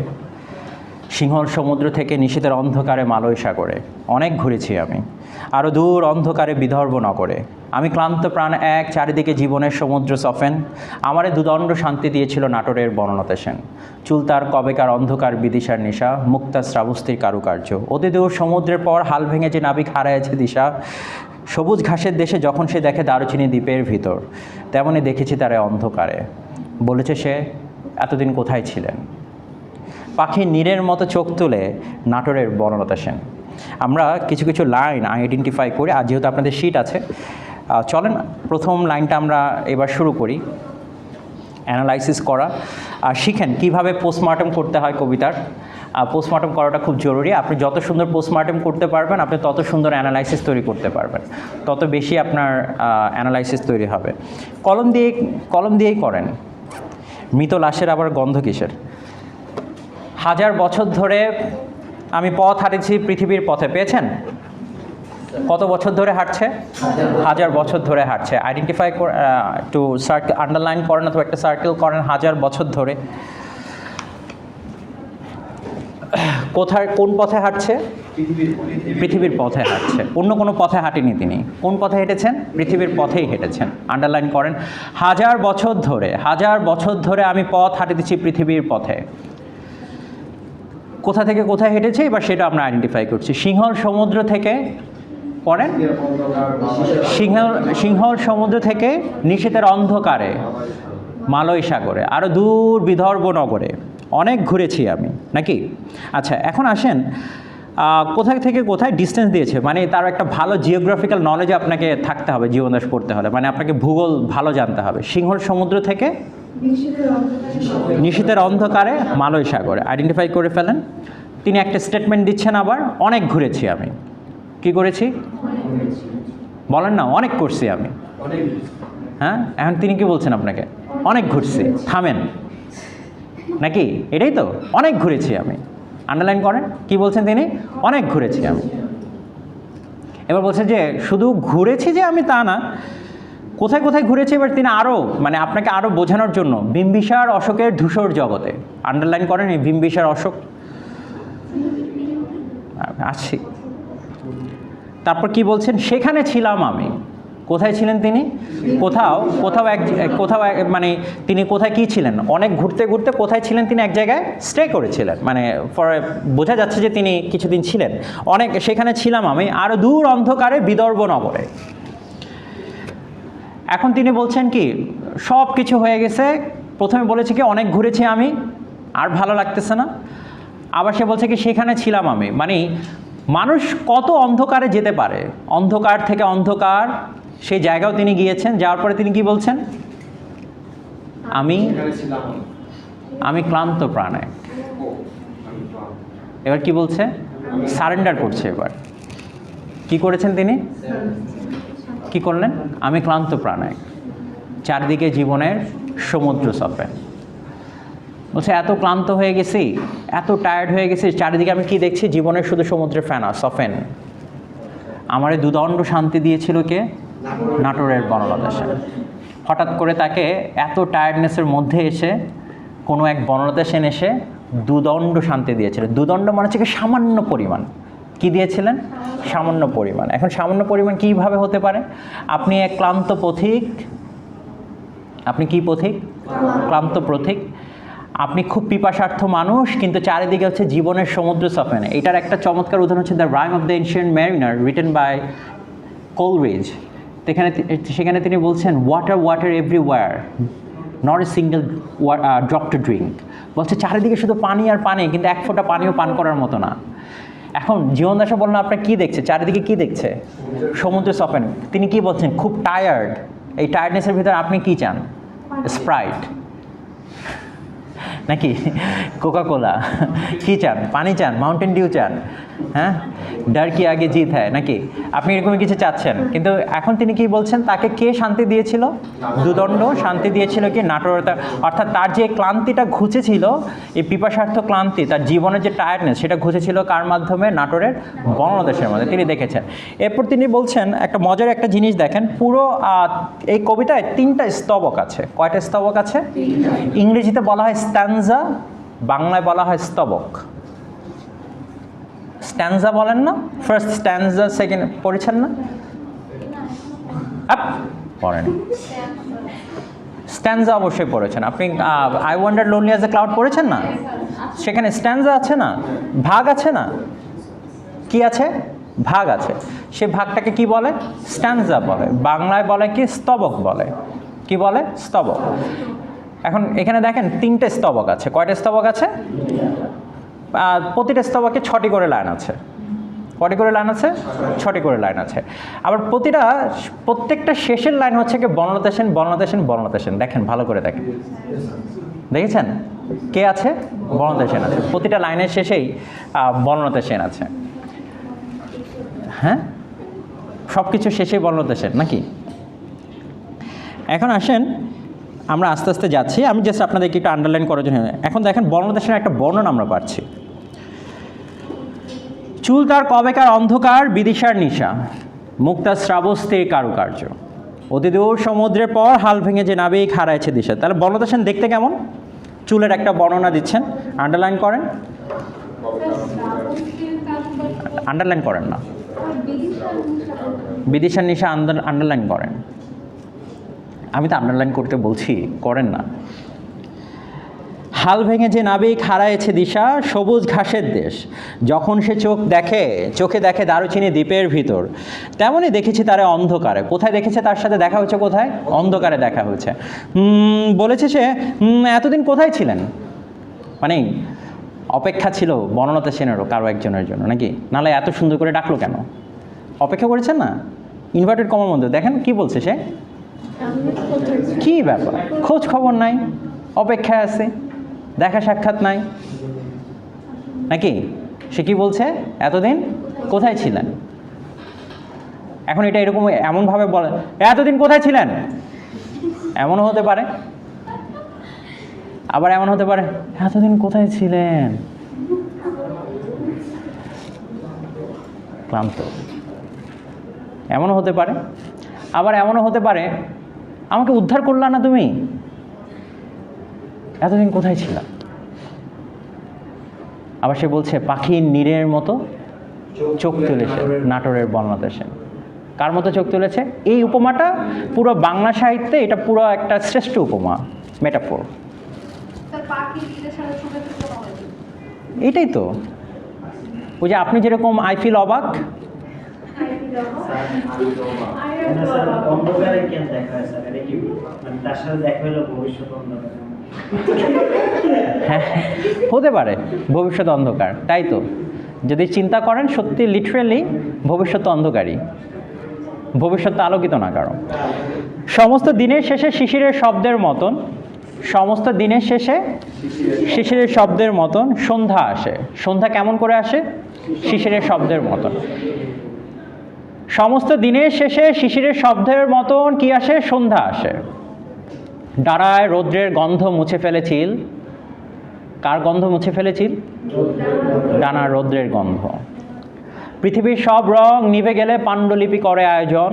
Speaker 1: সিংহল সমুদ্র থেকে নিশীথের অন্ধকারে মালয় সাগরে। অনেক ঘুরেছি আমি আরও দূর অন্ধকারে বিদর্ভ নগরে। আমি ক্লান্ত প্রাণ এক, চারিদিকে জীবনের সমুদ্র সফেন। আমারে দুদণ্ড শান্তি দিয়েছিল নাটোরের বনলতা সেন। চুল তার কবেকার অন্ধকার বিদিশার নিশা, মুক্তা শ্রাবস্তীর কারুকার্য। অতি দূর সমুদ্রের পর হাল ভেঙে যে নাবিক হারায়েছে দিশা। সবুজ ঘাসের দেশে যখন সে দেখে দারুচিনি দ্বীপের ভিতর, তেমনই দেখেছি তারে অন্ধকারে। বলেছে সে, এতদিন কোথায় ছিলেন? পাখি নীরের মতো চোখ তুলে নাটোরের বনলতা সেন। আমরা কিছু কিছু লাইন আইডেন্টিফাই করি, আর যেহেতু আপনাদের শিট আছে, চলেন প্রথম লাইনটা আমরা এবার শুরু করি অ্যানালাইসিস করা, আর শিখেন কীভাবে পোস্টমর্টম করতে হয় কবিতার। পোস্টমর্টম করাটা খুব জরুরি। আপনি যত সুন্দর পোস্টমর্টম করতে পারবেন, আপনি তত সুন্দর অ্যানালাইসিস তৈরি করতে পারবেন, তত বেশি আপনার অ্যানালাইসিস তৈরি হবে। কলম দিয়েই করেন। মৃত লাশের আবার গন্ধ কিসের? 1000 বছর ধরে আমি পথ হাঁটেছি পৃথিবীর পথে, পেয়েছেন? কত বছর ধরে হাঁটছে? 1000 বছর ধরে হাঁটছে। আইডেন্টিফাই একটু সার্কেল আন্ডারলাইন করেন অথবা একটা সার্কেল করেন 1000 বছর ধরে। কোথায়, কোন পথে হাঁটছে? পৃথিবীর পথে হাঁটছে, অন্য কোনো পথে হাঁটেনি তিনি। কোন পথে হেঁটেছেন? পৃথিবীর পথেই হেঁটেছেন। আন্ডারলাইন করেন। 1000 বছর ধরে আমি পথ হাঁটিতেছি পৃথিবীর পথে। কোথা থেকে কোথায় হেঁটেছে এবার সেটা আমরা আইডেন্টিফাই করছি। সিংহল সমুদ্র থেকে, পড়েন, সিংহল সমুদ্র থেকে নিশীথের অন্ধকারে মালয় সাগরে, আরও দূর বিদর্ভ নগরে অনেক ঘুরেছি আমি, নাকি? আচ্ছা, এখন আসেন কোথায় থেকে কোথায় ডিস্টেন্স দিয়েছে, মানে তার একটা ভালো জিওগ্রাফিক্যাল নলেজ আপনাকে থাকতে হবে জীবনদাস পড়তে হলে, মানে আপনাকে ভূগোল ভালো জানতে হবে। সিংহল সমুদ্র থেকে নিশীথের অন্ধকারে মালয় সাগরে, আইডেন্টিফাই করে ফেলেন। তিনি একটা স্টেটমেন্ট দিচ্ছেন আবার, অনেক ঘুরেছি আমি। কি করেছি বলেন না? অনেক করছি আমি। হ্যাঁ, এখন তিনি কি বলছেন আপনাকে? অনেক ঘুরছি। থামেন, নাকি? এটাই তো, অনেক ঘুরেছি আমি। আন্ডারলাইন করেন। কি বলছেন তিনি? অনেক ঘুরেছি আমি। এবার বলছেন যে শুধু ঘুরেছি যে আমি তা না, কোথায় কোথায় ঘুরেছি এবার তিনি আরও, মানে আপনাকে আরও বোঝানোর জন্য, বিম্বিসার অশোকের ধূসর জগতে, আন্ডারলাইন করেন এই বিম্বিসার অশোক। আসছি। তারপর কি বলছেন? সেখানে ছিলাম আমি। কোথায় ছিলেন তিনি? কোথাও মানে তিনি কোথায় কী ছিলেন? অনেক ঘুরতে ঘুরতে কোথায় ছিলেন তিনি? এক জায়গায় স্টে করেছিলেন, মানে বোঝা যাচ্ছে যে তিনি কিছুদিন ছিলেন। অনেক, সেখানে ছিলাম আমি আরও দূর অন্ধকারে বিদর্ভ নগরে। এখন তিনি বলছেন কি, সব কিছু হয়ে গেছে। প্রথমে বলেছে কি অনেক ঘুরেছি আমি, আর ভালো লাগতেছে না। আবার সে বলছে কি সেখানে ছিলাম আমি, মানে মানুষ কত অন্ধকারে যেতে পারে, অন্ধকার থেকে অন্ধকার, সেই জায়গাও তিনি গিয়েছেন। যাওয়ার পরে তিনি কি বলছেন? আমি ক্লান্ত প্রাণে। এবার কি বলছে? সারেন্ডার করছে। এবার কি করেছেন তিনি? কি করলেন? আমি ক্লান্ত প্রাণে, চারদিকে জীবনের সমুদ্র সফে। বলছে এত ক্লান্ত হয়ে গেছি, এত টায়ার্ড হয়ে গেছি, চারিদিকে আমি কি দেখছি? জীবনের শুধু সমুদ্রের ফেনা, সফেন। আমারে দুদণ্ড শান্তি দিয়েছিল কে? নাটোরের বনলতা সেন। হঠাৎ করে তাকে এত টায়ার্ডনেসের মধ্যে এসে কোনো এক বনলতা সেন এসে দুদণ্ড শান্তি দিয়েছিলেন। দুদণ্ড মানে হচ্ছে কি সামান্য পরিমাণ। কি দিয়েছিলেন? সামান্য পরিমাণ। এখন সামান্য পরিমাণ কীভাবে হতে পারে? আপনি এক ক্লান্ত পথিক, আপনি কি পথিক? ক্লান্ত পথিক। আপনি খুব পিপাসার্থ মানুষ, কিন্তু চারিদিকে হচ্ছে জীবনের সমুদ্র সফেন। এটার একটা চমৎকার উদাহরণ হচ্ছে the rime of the ancient mariner, written by Coleridge. সেখানে তিনি বলছেন water everywhere, not a single drop to drink. বলছে চারিদিকে শুধু পানি আর পানি, কিন্তু এক ফোঁটা পানিও পান করার মতো না। এখন জীবনদাসা বললেন আপনার কী দেখছে? চারিদিকে কি দেখছে? সমুদ্র সফেন। তিনি কি বলছেন? খুব টায়ার্ড। এই টায়ার্ডনেসের ভিতরে আপনি কি চান? স্প্রাইট নাকি কোকা কোলা? কী চান? পানি চান? মাউন্টেন ডিউ চান? হ্যাঁ, ডার কি আগে জিত হয় নাকি? আপনি এরকমই কিছু চাচ্ছেন। কিন্তু এখন তিনি কি বলছেন? তাকে কে শান্তি দিয়েছিল? দুদণ্ড শান্তি দিয়েছিল কি? নাটোর। অর্থাৎ তার যে ক্লান্তিটা ঘুচেছিল, এই পিপাসার্থ ক্লান্তি, তার জীবনের যে টায়ার্ডনেস, সেটা ঘুচেছিল কার মাধ্যমে? নাটোরের বনলতা সেনের মধ্যে তিনি দেখেছেন। এরপর তিনি বলছেন একটা মজার একটা জিনিস দেখেন, পুরো এই কবিতায় 3টা স্তবক আছে। কয়টা স্তবক আছে? ইংরেজিতে বলা হয় স্ট্যানজা, বাংলায় বলা হয় স্তবক। স্ট্যানজা বলেন না? ফার্স্ট স্ট্যানজা, সেকেন্ড পড়েছেন না? পড়েন। স্ট্যানজা অবশ্যই পড়েছেন আপনি। I wonder lonely as A cloud পড়েছেন না? সেখানে স্ট্যানজা আছে না? ভাগ আছে না? কি আছে? ভাগ আছে। সে ভাগটাকে কি বলে? স্ট্যানজা বলে। বাংলায় বলে কি? স্তবক বলে। কি বলে? স্তবক। এখন এখানে দেখেন 3টে স্তবক আছে। কয়টা স্তবক আছে? প্রতিটা স্তবকে 6টি করে লাইন আছে। কয়টি করে লাইন আছে? 6টি করে লাইন আছে। আবার প্রত্যেকটা শেষের লাইন হচ্ছে কি? বনলতা সেন, বনলতা সেন, বনলতা সেন। দেখেন, ভালো করে দেখেন, দেখেছেন? কে আছে? বর্ণনাতে সেন আছে। প্রতিটা লাইনের শেষেই বর্ণনাতে সেন আছে। হ্যাঁ, সব কিছু শেষেই বর্ণনাতে সেন নাকি? এখন আসেন আমরা আস্তে আস্তে যাচ্ছি, আমি জাস্ট আপনাদেরকে একটু আন্ডারলাইন করার জন্য। এখন দেখেন বর্ণনাতে সেনের একটা বর্ণনা আমরা পাচ্ছি। চুল তার কবেকার অন্ধকার বিদিশার নিশা, মুক্তার শ্রাবস্তির কারুকার্য, অতিদূর সমুদ্রের পর হাল ভেঙে যে নাবিক হারাইছে দিশা। তাহলে বর্ণনাতে সেন দেখতে কেমন? চুলের একটা বর্ণনা দিচ্ছেন, আন্ডারলাইন করেন। আন্ডারলাইন করেন না, বিদিশার নিশা আন্ডারলাইন করেন। আমি তো আন্ডারলাইন করতে বলছি, করেন না। হাল ভেঙে যে নাবিক হারাইছে দিশা, সবুজ ঘাসের দেশ, যখন সে চোখে দেখে দারুচিনি দ্বীপের ভিতর, তেমনই দেখেছি তারে অন্ধকারে। কোথায় দেখেছে? তার সাথে দেখা হয়েছে কোথায়? অন্ধকারে দেখা হয়েছে। বলেছে সে, এতদিন কোথায় ছিলেন? মানে অপেক্ষা ছিল বর্ণনাতে সেনেরও কারো একজনের জন্য নাকি? নাহলে এত সুন্দর করে ডাকলো কেন? অপেক্ষা করেছেন না? ইনভার্টেড কমার মধ্যে দেখেন কি বলছে সে, কি ব্যাপার, খোঁজ খবর নাই, অপেক্ষায় আছে, দেখা সাক্ষাৎ নাই নাকি? সে কি বলছে? এতদিন কোথায় ছিলেন? এখন এটা এরকম এমনভাবে বলে, এতদিন কোথায় ছিলেন, এমনও হতে পারে, আবার এমন হতে পারে এতদিন কোথায় ছিলেন, ক্লান্ত, এমনও হতে পারে। আবার এমনও হতে পারে, আমাকে উদ্ধার করলা না তুমি, এতদিন কোথায় ছিল? আবার সে বলছে পাখির নীরের মতো চোখ তুলেছে, নাটোরের বর্ণনাতে সেন। কার মতো চোখ তুলেছে? এই উপমাটা পুরো বাংলা সাহিত্যে এটা পুরো একটা শ্রেষ্ঠ উপমা, মেটাফোর। এটাই তো, ওই যে আপনি যেরকম আই ফিল অবাক, হ্যাঁ হতে পারে ভবিষ্যৎ অন্ধকার, তাই তো। যদি চিন্তা করেন সত্যি লিটারেলি ভবিষ্যৎ অন্ধকারী, ভবিষ্যৎ আলোকিত না কারণ। সমস্ত দিনের শেষে শিশিরের শব্দের মতন, সমস্ত দিনের শেষে শিশিরের শব্দের মতন সন্ধ্যা আসে। সন্ধ্যা কেমন করে আসে? শিশিরের শব্দের মতন। সমস্ত দিনের শেষে শিশিরের শব্দের মতন কি আসে? সন্ধ্যা আসে। ডাড়ায় রৌদ্রের গন্ধ মুছে ফেলেছিল। কার গন্ধ মুছে ফেলেছিল? ডানা রৌদ্রের গন্ধ। পৃথিবীর সব রং নিভে গেলে পাণ্ডুলিপি করে আয়োজন,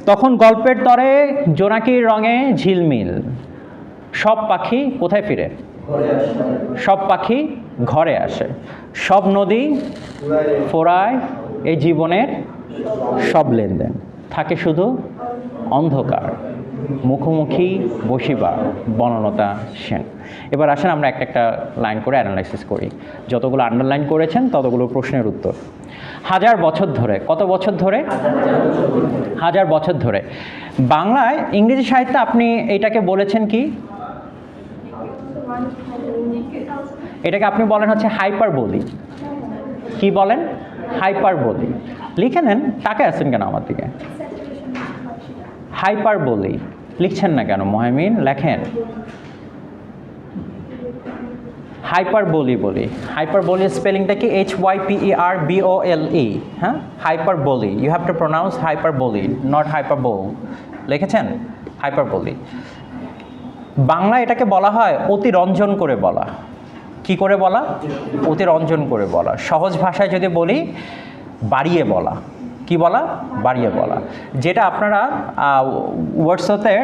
Speaker 1: তখন গল্পের তরে জোনাকির রঙে ঝিলমিল। সব পাখি কোথায় ফিরে? সব পাখি ঘরে আসে। সব নদী ফোরায় এই জীবনের সব লেনদেন, থাকে শুধু অন্ধকার, মুখোমুখি বসিবার বনলতা সেন। এবার আসেন আমরা একটা একটা লাইন করে অ্যানালাইসিস করি। যতগুলো আন্ডারলাইন করেছেন ততগুলো প্রশ্নের উত্তর। 1000 বছর ধরে, কত বছর ধরে? 1000 বছর ধরে। বাংলায় ইংরেজি সাহিত্যে আপনি এটাকে বলেছেন কি? এটাকে আপনি বলেন হচ্ছে হাইপারবোলি। কি বলেন? হাইপারবোলি। লিখে নেন, তাকায় আছেন কেন আমার দিকে? হাইপারবোলি লিখছেন না কেন মহামিন? লেখেন হাইপারবোলি বলি। হাইপারবোলি স্পেলিংটা কি? HYPERBOLE। হ্যাঁ, hyperbole. You have to pronounce hyperbole, not hyperbole. লিখেছেন হাইপারবোলি। বাংলা এটাকে বলা হয় অতিরঞ্জন করে বলা। কি করে বলা? অতিরঞ্জন করে বলা। সহজ ভাষায় যদি বলি, বাড়িয়ে বলা। কি বলা? বাড়িয়ে বলা। যেটা আপনারা ওয়ার্ডসওয়ার্থের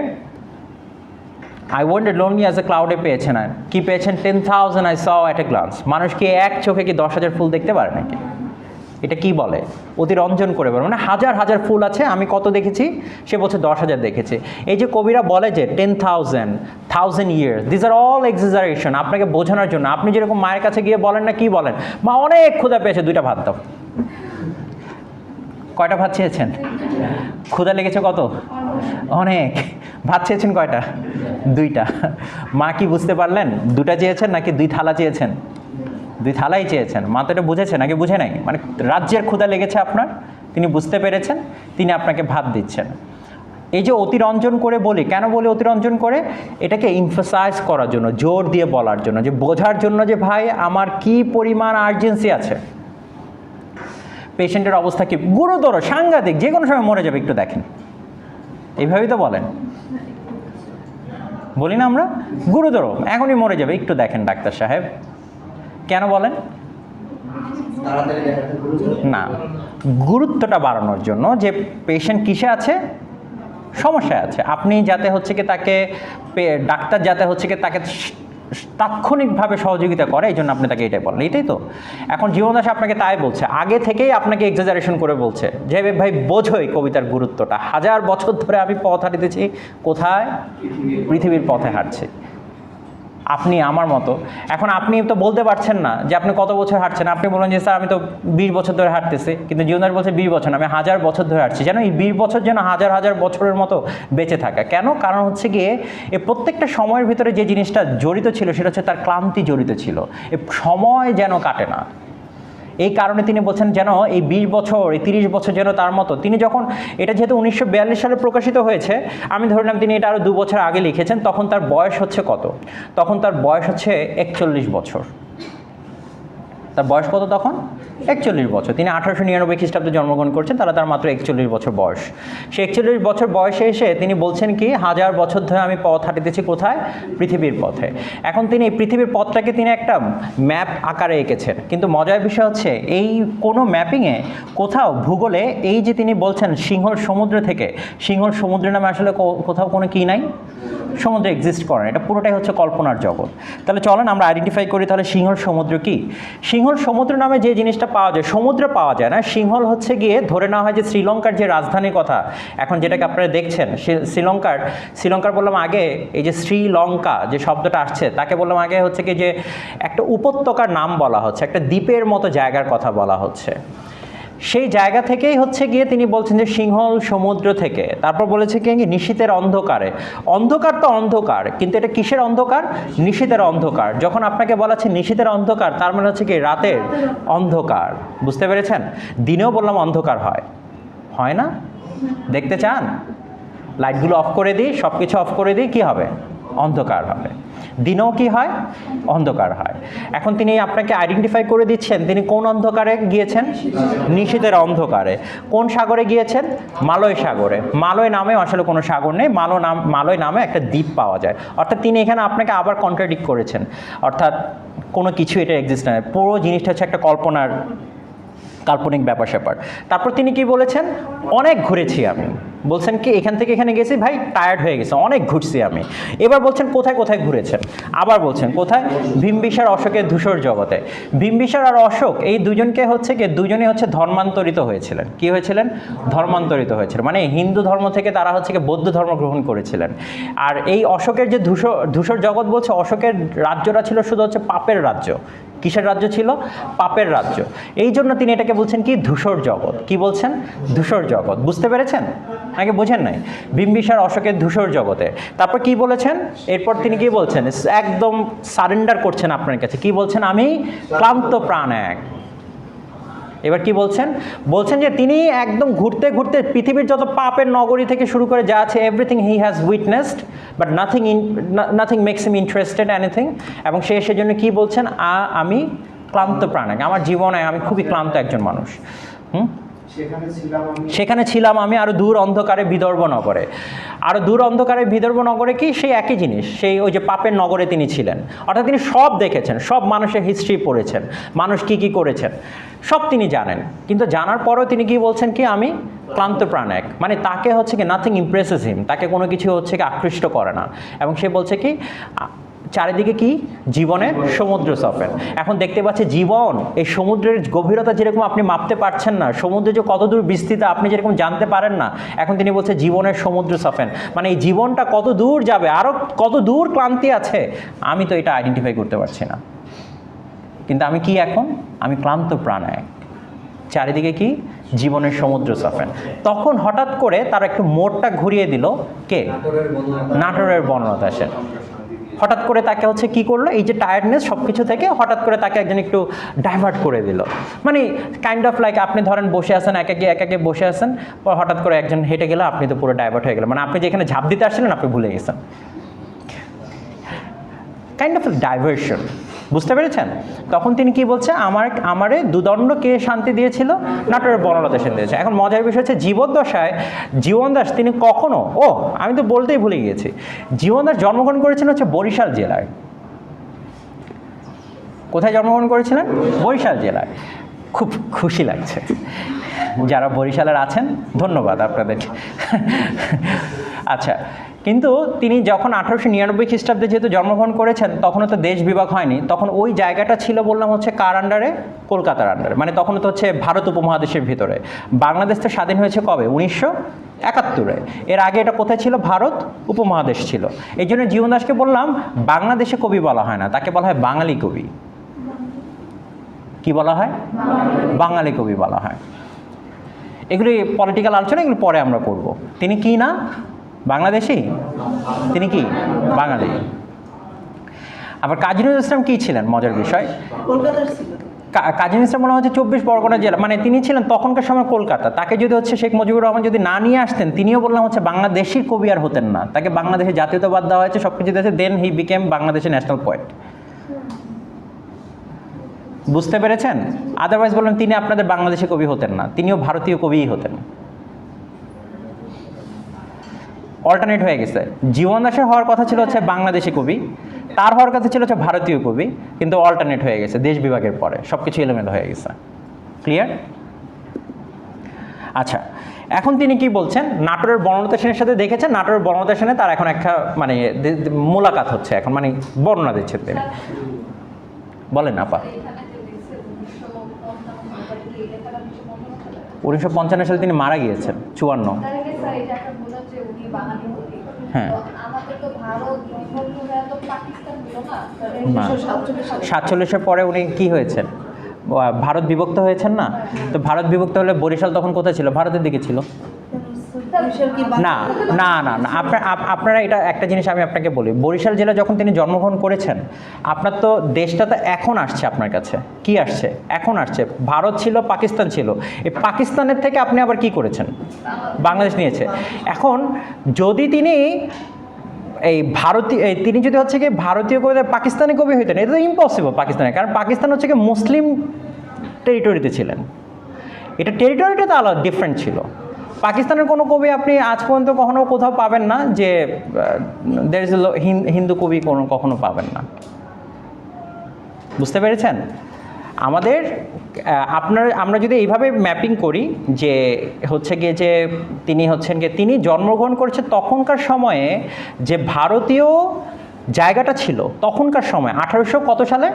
Speaker 1: I wandered lonely as a ক্লাউডে পেয়েছেন। আর কি পেয়েছেন? 10,000 I saw at a glance. মানুষ কি এক চোখে কি 10,000 ফুল দেখতে পারে নাকি? এটা কি বলে? অতিরঞ্জন করে বলে, মানে হাজার হাজার ফুল আছে, আমি কত দেখেছি? সে বলছে 10,000 দেখেছে। এই যে কবিরা বলে যে 10,000, 1000 years, this are all exaggeration, আপনাকে বোঝানোর জন্য। আপনি যেরকম মায়ের কাছে গিয়ে বলেন না, কি বলেন? মা অনেক ক্ষুধা পেয়েছে, 2টা ভাত দাও। কয়টা ভাত চেয়েছেন? ক্ষুধা লেগেছে কত? অনেক। ভাত চেয়েছেন কয়টা? 2টা। মা কি বুঝতে পারলেন 2টা চেয়েছেন নাকি 2 থালা চেয়েছেন? 2 থালাই চেয়েছেন। মা তো এটা বুঝেছে নাকি বুঝে নাই? মানে রাজ্যের ক্ষুধা লেগেছে আপনার, তিনি বুঝতে পেরেছেন, তিনি আপনাকে ভাত দিচ্ছেন। এই যে অতিরঞ্জন করে বলি, কেন বলি অতিরঞ্জন করে? এটাকে ইমফাসাইজ করার জন্য, জোর দিয়ে বলার জন্য, যে বোঝার জন্য যে ভাই আমার কি পরিমাণ আর্জেন্সি আছে, পেশেন্টের অবস্থা কি গুরুতর, সাংঘাতিক, যে কোনো সময় মরে যাবে, একটু দেখেন। এইভাবেই তো বলেন, বলি না আমরা, গুরুতর, এখনই মরে যাবে, একটু দেখেন ডাক্তার সাহেব। কেন বলেন? না, গুরুত্বটা বাড়ানোর জন্য, যে পেশেন্ট কিসে আছে, সমস্যায় আছে, আপনি যাতে হচ্ছে কি তাকে, ডাক্তার যাতে হচ্ছে কি তাকে তাৎক্ষণিকভাবে সহযোগিতা করে, এই জন্য আপনি তাকে এটাই বলেন, এটাই তো। এখন জীবন দাস আপনাকে তাই বলছে, আগে থেকেই আপনাকে এক্সাজারেশন করে বলছে যে ভাই বোঝোই কবিতার গুরুত্বটা, 1000 বছর ধরে আমি পথ হাঁটিতেছি, কোথায়? পৃথিবীর পথে হাঁটছি। আপনি আমার মতো, এখন আপনি তো বলতে পারছেন না যে আপনি কত বছর হাঁটছেন, আপনি বলেন যে স্যার আমি তো 20 বছর ধরে হাঁটতেছি, কিন্তু জীবন দাস বলছে 20 বছর না, আমি 1000 বছর ধরে হাঁটছি। যেন এই 20 বছর যেন হাজার হাজার বছরের মতো বেঁচে থাকা। কেন? কারণ হচ্ছে গিয়ে এই প্রত্যেকটা সময়ের ভিতরে যে জিনিসটা জড়িত ছিল সেটা হচ্ছে তার ক্লান্তি জড়িত ছিল, এই সময় যেন কাটে না। এই কারণে তিনি বলছেন যেন এই 20 বছর, এই 30 বছর যেন তার মতো। তিনি যখন, এটা যেহেতু 1942 সালে প্রকাশিত হয়েছে, আমি ধরলাম তিনি এটা আরও 2 বছর আগে লিখেছেন, তখন তার বয়স হচ্ছে কত? তখন তার বয়স হচ্ছে 41 বছর। তার বয়স কত তখন? 41 বছর। তিনি 1899 খ্রিস্টাব্দে জন্মগ্রহণ করছেন, তার মাত্র 41 বছর বয়স। সে 41 বছর বয়সে এসে তিনি বলছেন কি, 1000 বছর ধরে আমি পথ হাঁটিতেছি, কোথায়? পৃথিবীর পথে। এখন তিনি এই পৃথিবীর পথটাকে তিনি একটা ম্যাপ আকারে এঁকেছেন, কিন্তু মজার বিষয় হচ্ছে এই কোনো ম্যাপিংয়ে কোথাও ভূগোলে, এই যে তিনি বলছেন সিংহল সমুদ্র থেকে, সিংহল সমুদ্র নামে আসলে কোথাও কোনো কি নাই, সমুদ্র এক্সিস্ট করে না, এটা পুরোটাই হচ্ছে কল্পনার জগৎ। তাহলে চলেন আমরা আইডেন্টিফাই করি তাহলে সিংহল সমুদ্র কি। সিংহল সমুদ্র নামে যে জিনিসটা পাওয়া যায়, সমুদ্র পাওয়া যায় না, সিংহল হচ্ছে গিয়ে ধরে নেওয়া হয় যে শ্রীলঙ্কার যে রাজধানীর কথা এখন যেটাকে আপনারা দেখছেন, শ্রীলঙ্কার বললাম আগে, এই যে শ্রীলঙ্কা যে শব্দটা আসছে তাকে বললাম আগে হচ্ছে কি যে একটা উপত্যকার নাম বলা হচ্ছে, একটা দ্বীপের মতো জায়গার কথা বলা হচ্ছে। সেই জায়গা থেকেই হচ্ছে গিয়ে তিনি বলছেন যে সিংহল সমুদ্র থেকে, তারপর বলেছে কি নিশীথের অন্ধকারে। অন্ধকার তো অন্ধকার, কিন্তু এটা কিসের অন্ধকার? নিশীথের অন্ধকার। যখন আপনাকে বলা হচ্ছে নিশীথের অন্ধকার, তার মানে হচ্ছে কি রাতের অন্ধকার। বুঝতে পেরেছেন? দিনেও বললাম অন্ধকার হয়, হয় না? দেখতে চান? লাইটগুলো অফ করে দিই, সব কিছু অফ করে দিই, কি হবে? অন্ধকার হবে। দিনেও কি হয়? অন্ধকার হয়। এখন তিনি আপনাকে আইডেন্টিফাই করে দিচ্ছেন তিনি কোন অন্ধকারে গিয়েছেন? নিশীথের অন্ধকারে। কোন সাগরে গিয়েছেন? মালয় সাগরে। মালয় নামেও আসলে কোনো সাগর নেই, মালয় নামে একটা দ্বীপ পাওয়া যায়। অর্থাৎ তিনি এখানে আপনাকে আবার কন্ট্রাডিক্ট করেছেন, অর্থাৎ কোনো কিছু এটা এক্সিস্ট নয়, পুরো জিনিসটা হচ্ছে একটা কাল্পনিক ব্যাপার স্যাপার। তারপর তিনি কি বলেছেন? অনেক ঘুরেছি আমি। বলছেন কি এখান থেকে এখানে গেছি ভাই, টায়ার্ড হয়ে গেছে, অনেক ঘুরছি আমি। এবার বলছেন কোথায় কোথায় ঘুরেছেন, আবার বলছেন কোথায়? বিম্বিসার অশোকের ধূসর জগতে। বিম্বিসার আর অশোক এই দুজনকে হচ্ছে কি, দুজনেই হচ্ছে ধর্মান্তরিত হয়েছিলেন। কি হয়েছিলেন? ধর্মান্তরিত হয়েছিলেন, মানে হিন্দু ধর্ম থেকে তারা হচ্ছে কি বৌদ্ধ ধর্ম গ্রহণ করেছিলেন। আর এই অশোকের যে ধূসর জগৎ বলছে, অশোকের রাজ্যটা ছিল শুধু হচ্ছে পাপের রাজ্য। কিসের রাজ্য ছিল? পাপের রাজ্য। এই জন্য তিনি এটাকে বলছেন কি ধূসর জগৎ। কি বলছেন? ধূসর জগৎ। বুঝতে পেরেছেন? আগে বোঝেন নাই? বিম্বিসার অশোকের ধূসর জগতে। তারপর কি বলেছেন? এরপর তিনি কি বলছেন? একদম সারেন্ডার করছেন আপনার কাছে। কি বলছেন? আমি ক্লান্ত প্রাণ এক। এবার কি বলছেন? বলছেন যে তিনি একদম ঘুরতে ঘুরতে পৃথিবীর যত পাপের নগরী থেকে শুরু করে যা আছে, everything he has witnessed, but nothing makes him interested anything. এবং সে সেজন্য কি বলছেন? আমি ক্লান্ত প্রাণ এক, আমার জীবনে আমি খুবই ক্লান্ত একজন মানুষ। সেখানে ছিলাম আমি আরো দূর অন্ধকারে বিদর্ভ নগরে। আরো দূর অন্ধকারে বিদর্ভ নগরে কি সেই একই জিনিস, সেই ওই যে পাপের নগরে তিনি ছিলেন। অর্থাৎ তিনি সব দেখেছেন, সব মানুষের হিস্ট্রি পড়েছেন, মানুষ কি কি করেছেন সব তিনি জানেন। কিন্তু জানার পরেও তিনি কি বলছেন? কি আমি ক্লান্ত প্রাণ এক, মানে তাকে হচ্ছে কি নাথিং ইমপ্রেসেস হিম, তাকে কোনো কিছু হচ্ছে কি আকৃষ্ট করে না। এবং সে বলছে কি চারিদিকে কি জীবনের সমুদ্র সফেন। এখন দেখতে পাচ্ছি জীবন, এই সমুদ্রের গভীরতা যেরকম আপনি মাপতে পারছেন না, সমুদ্রে যে কত দূর বিস্তৃত আপনি যেরকম জানতে পারেন না, এখন তিনি বলছে জীবনের সমুদ্র সফেন, মানে এই জীবনটা কত দূর যাবে, আরও কত দূর ক্লান্তি আছে, আমি তো এটা আইডেন্টিফাই করতে পারছি না। কিন্তু আমি কি এখন? আমি ক্লান্ত প্রাণ এক, চারিদিকে কি জীবনের সমুদ্র সফেন। তখন হঠাৎ করে তার একটু মোড়টা ঘুরিয়ে দিল কে? নাটোরের বনলতা সেন। হঠাৎ করে তাকে হচ্ছে কি করলো, এই যে টায়ার্ডনেস সব কিছু থেকে হঠাৎ করে তাকে একজন একটু ডাইভার্ট করে দিল। মানে কাইন্ড অফ লাইক আপনি ধরেন বসে আছেন একাকে বসে আছেন, পর হঠাৎ করে একজন হেঁটে গেল, আপনি তো পুরো ডাইভার্ট হয়ে গেলেন, মানে আপনি যেখানে ঝাঁপ দিতে আসছিলেন আপনি ভুলে গেছেন। কাইন্ড অফ ডাইভার্সন, বুঝতে পেরেছেন? তখন তিনি কি বলছে, আমারে দুদণ্ড কে শান্তি দিয়েছিল, নাটোরের বনলতা সেন দিয়েছে। এখন মজার বিষয় হচ্ছে জীবদ্দশায় জীবনদাস তিনি কখনো, আমি তো বলতেই ভুলে গিয়েছি, জীবনদাস জন্মগ্রহণ করেছিলেন হচ্ছে বরিশাল জেলায়। কোথায় জন্মগ্রহণ করেছিলেন? বরিশাল জেলায়। খুব খুশি লাগছে যারা বরিশালের আছেন, ধন্যবাদ আপনাদেরকে। আচ্ছা, কিন্তু তিনি যখন 1899 খ্রিস্টাব্দে যেহেতু জন্মগ্রহণ করেছেন, তখনও তো দেশ বিভাগ হয়নি, তখন ওই জায়গাটা ছিল বললাম হচ্ছে কার আন্ডারে? কলকাতার আন্ডারে। মানে তখন তো হচ্ছে ভারত উপমহাদেশের ভিতরে। বাংলাদেশ তো স্বাধীন হয়েছে কবে? 1971-এ। এর আগে এটা কোথায় ছিল? ভারত উপমহাদেশ ছিল। এই জন্য জীবনদাসকে বললাম বাংলাদেশে কবি বলা হয় না, তাকে বলা হয় বাঙালি কবি। কি বলা হয়? বাঙালি কবি বলা হয়। এগুলি পলিটিক্যাল আলোচনা, এগুলো পরে আমরা করব। তিনি কি না বাংলাদেশি? তিনি কি বাঙালি? আবার কাজী নজরুল ইসলাম কি ছিলেন? মজার বিষয়, কাজী নজরুল ইসলাম মনে হচ্ছে 24 পরগনা জেলা, মানে তিনি ছিলেন তখনকার সময় কলকাতা। তাকে যদি হচ্ছে শেখ মুজিবুর রহমান যদি না নিয়ে আসতেন, তিনিও বললাম হচ্ছে বাংলাদেশির কবি আর হতেন না, তাকে বাংলাদেশের জাতীয়তাবাদ দেওয়া হয়েছে, সব কিছু দিয়েছে, দেন হি বিকেম বাংলাদেশের ন্যাশনাল পোয়েট। বুঝতে পেরেছেন? আদারওয়াইজ বললেন তিনি আপনাদের বাংলাদেশি কবি হতেন না, তিনিও ভারতীয় কবিই হতেন। অল্টারনেট হয়ে গেছে। জীবনদাসের হওয়ার কথা ছিল হচ্ছে বাংলাদেশি কবি, তার হওয়ার কথা ছিল হচ্ছে ভারতীয় কবি, কিন্তু অল্টারনেট হয়ে গেছে দেশ বিভাগের পরে, সব কিছু এলোমেলো হয়ে গেছে। ক্লিয়ার? আচ্ছা, এখন তিনি কি বলছেন, নাটোরের বনলতা সেনের সাথে দেখেছেন, নাটোরের বনলতা সেনে তার এখন একটা মানে মোলাকাত হচ্ছে এখন, মানে বর্ণনা দিচ্ছেন তিনি। বলেন আপা। 1955 সালে তিনি মারা গিয়েছেন, 54। হ্যাঁ, 47-এর পরে উনি কি হয়েছেন? ভারত বিভক্ত হয়েছেন না? তো ভারত বিভক্ত হলে বরিশাল তখন কোথায় ছিল? ভারতের দিকে ছিল না। না না না, আপনারা এটা একটা জিনিস আমি আপনাকে বলি, বরিশাল জেলা যখন তিনি জন্মগ্রহণ করেছেন, আপনার তো দেশটা তো এখন আসছে আপনার কাছে। কি আসছে? এখন আসছে। ভারত ছিল, পাকিস্তান ছিল, এই পাকিস্তানের থেকে আপনি আবার কি করেছেন? বাংলাদেশ নিয়েছে। এখন যদি তিনি এই ভারতীয়, তিনি যদি হচ্ছে কি ভারতীয় কবি পাকিস্তানি কবি হইতেন, এটা তো ইম্পসিবল পাকিস্তানে, কারণ পাকিস্তান হচ্ছে কি মুসলিম টেরিটরিতে ছিলেন, এটা টেরিটরিটা তো আলাদা ডিফারেন্ট ছিল। পাকিস্তানের কোনো কবি আপনি আজ পর্যন্ত কখনো কোথাও পাবেন না যে দের ইজ হিন্দু কবি কখনো পাবেন না। বুঝতে পেরেছেন? আমাদের আমরা যদি এইভাবে ম্যাপিং করি যে হচ্ছে গিয়ে যে তিনি হচ্ছেন গিয়ে তিনি জন্মগ্রহণ করেছে তখনকার সময়ে যে ভারতীয় জায়গাটা ছিল তখনকার সময় 1800 কত সালে?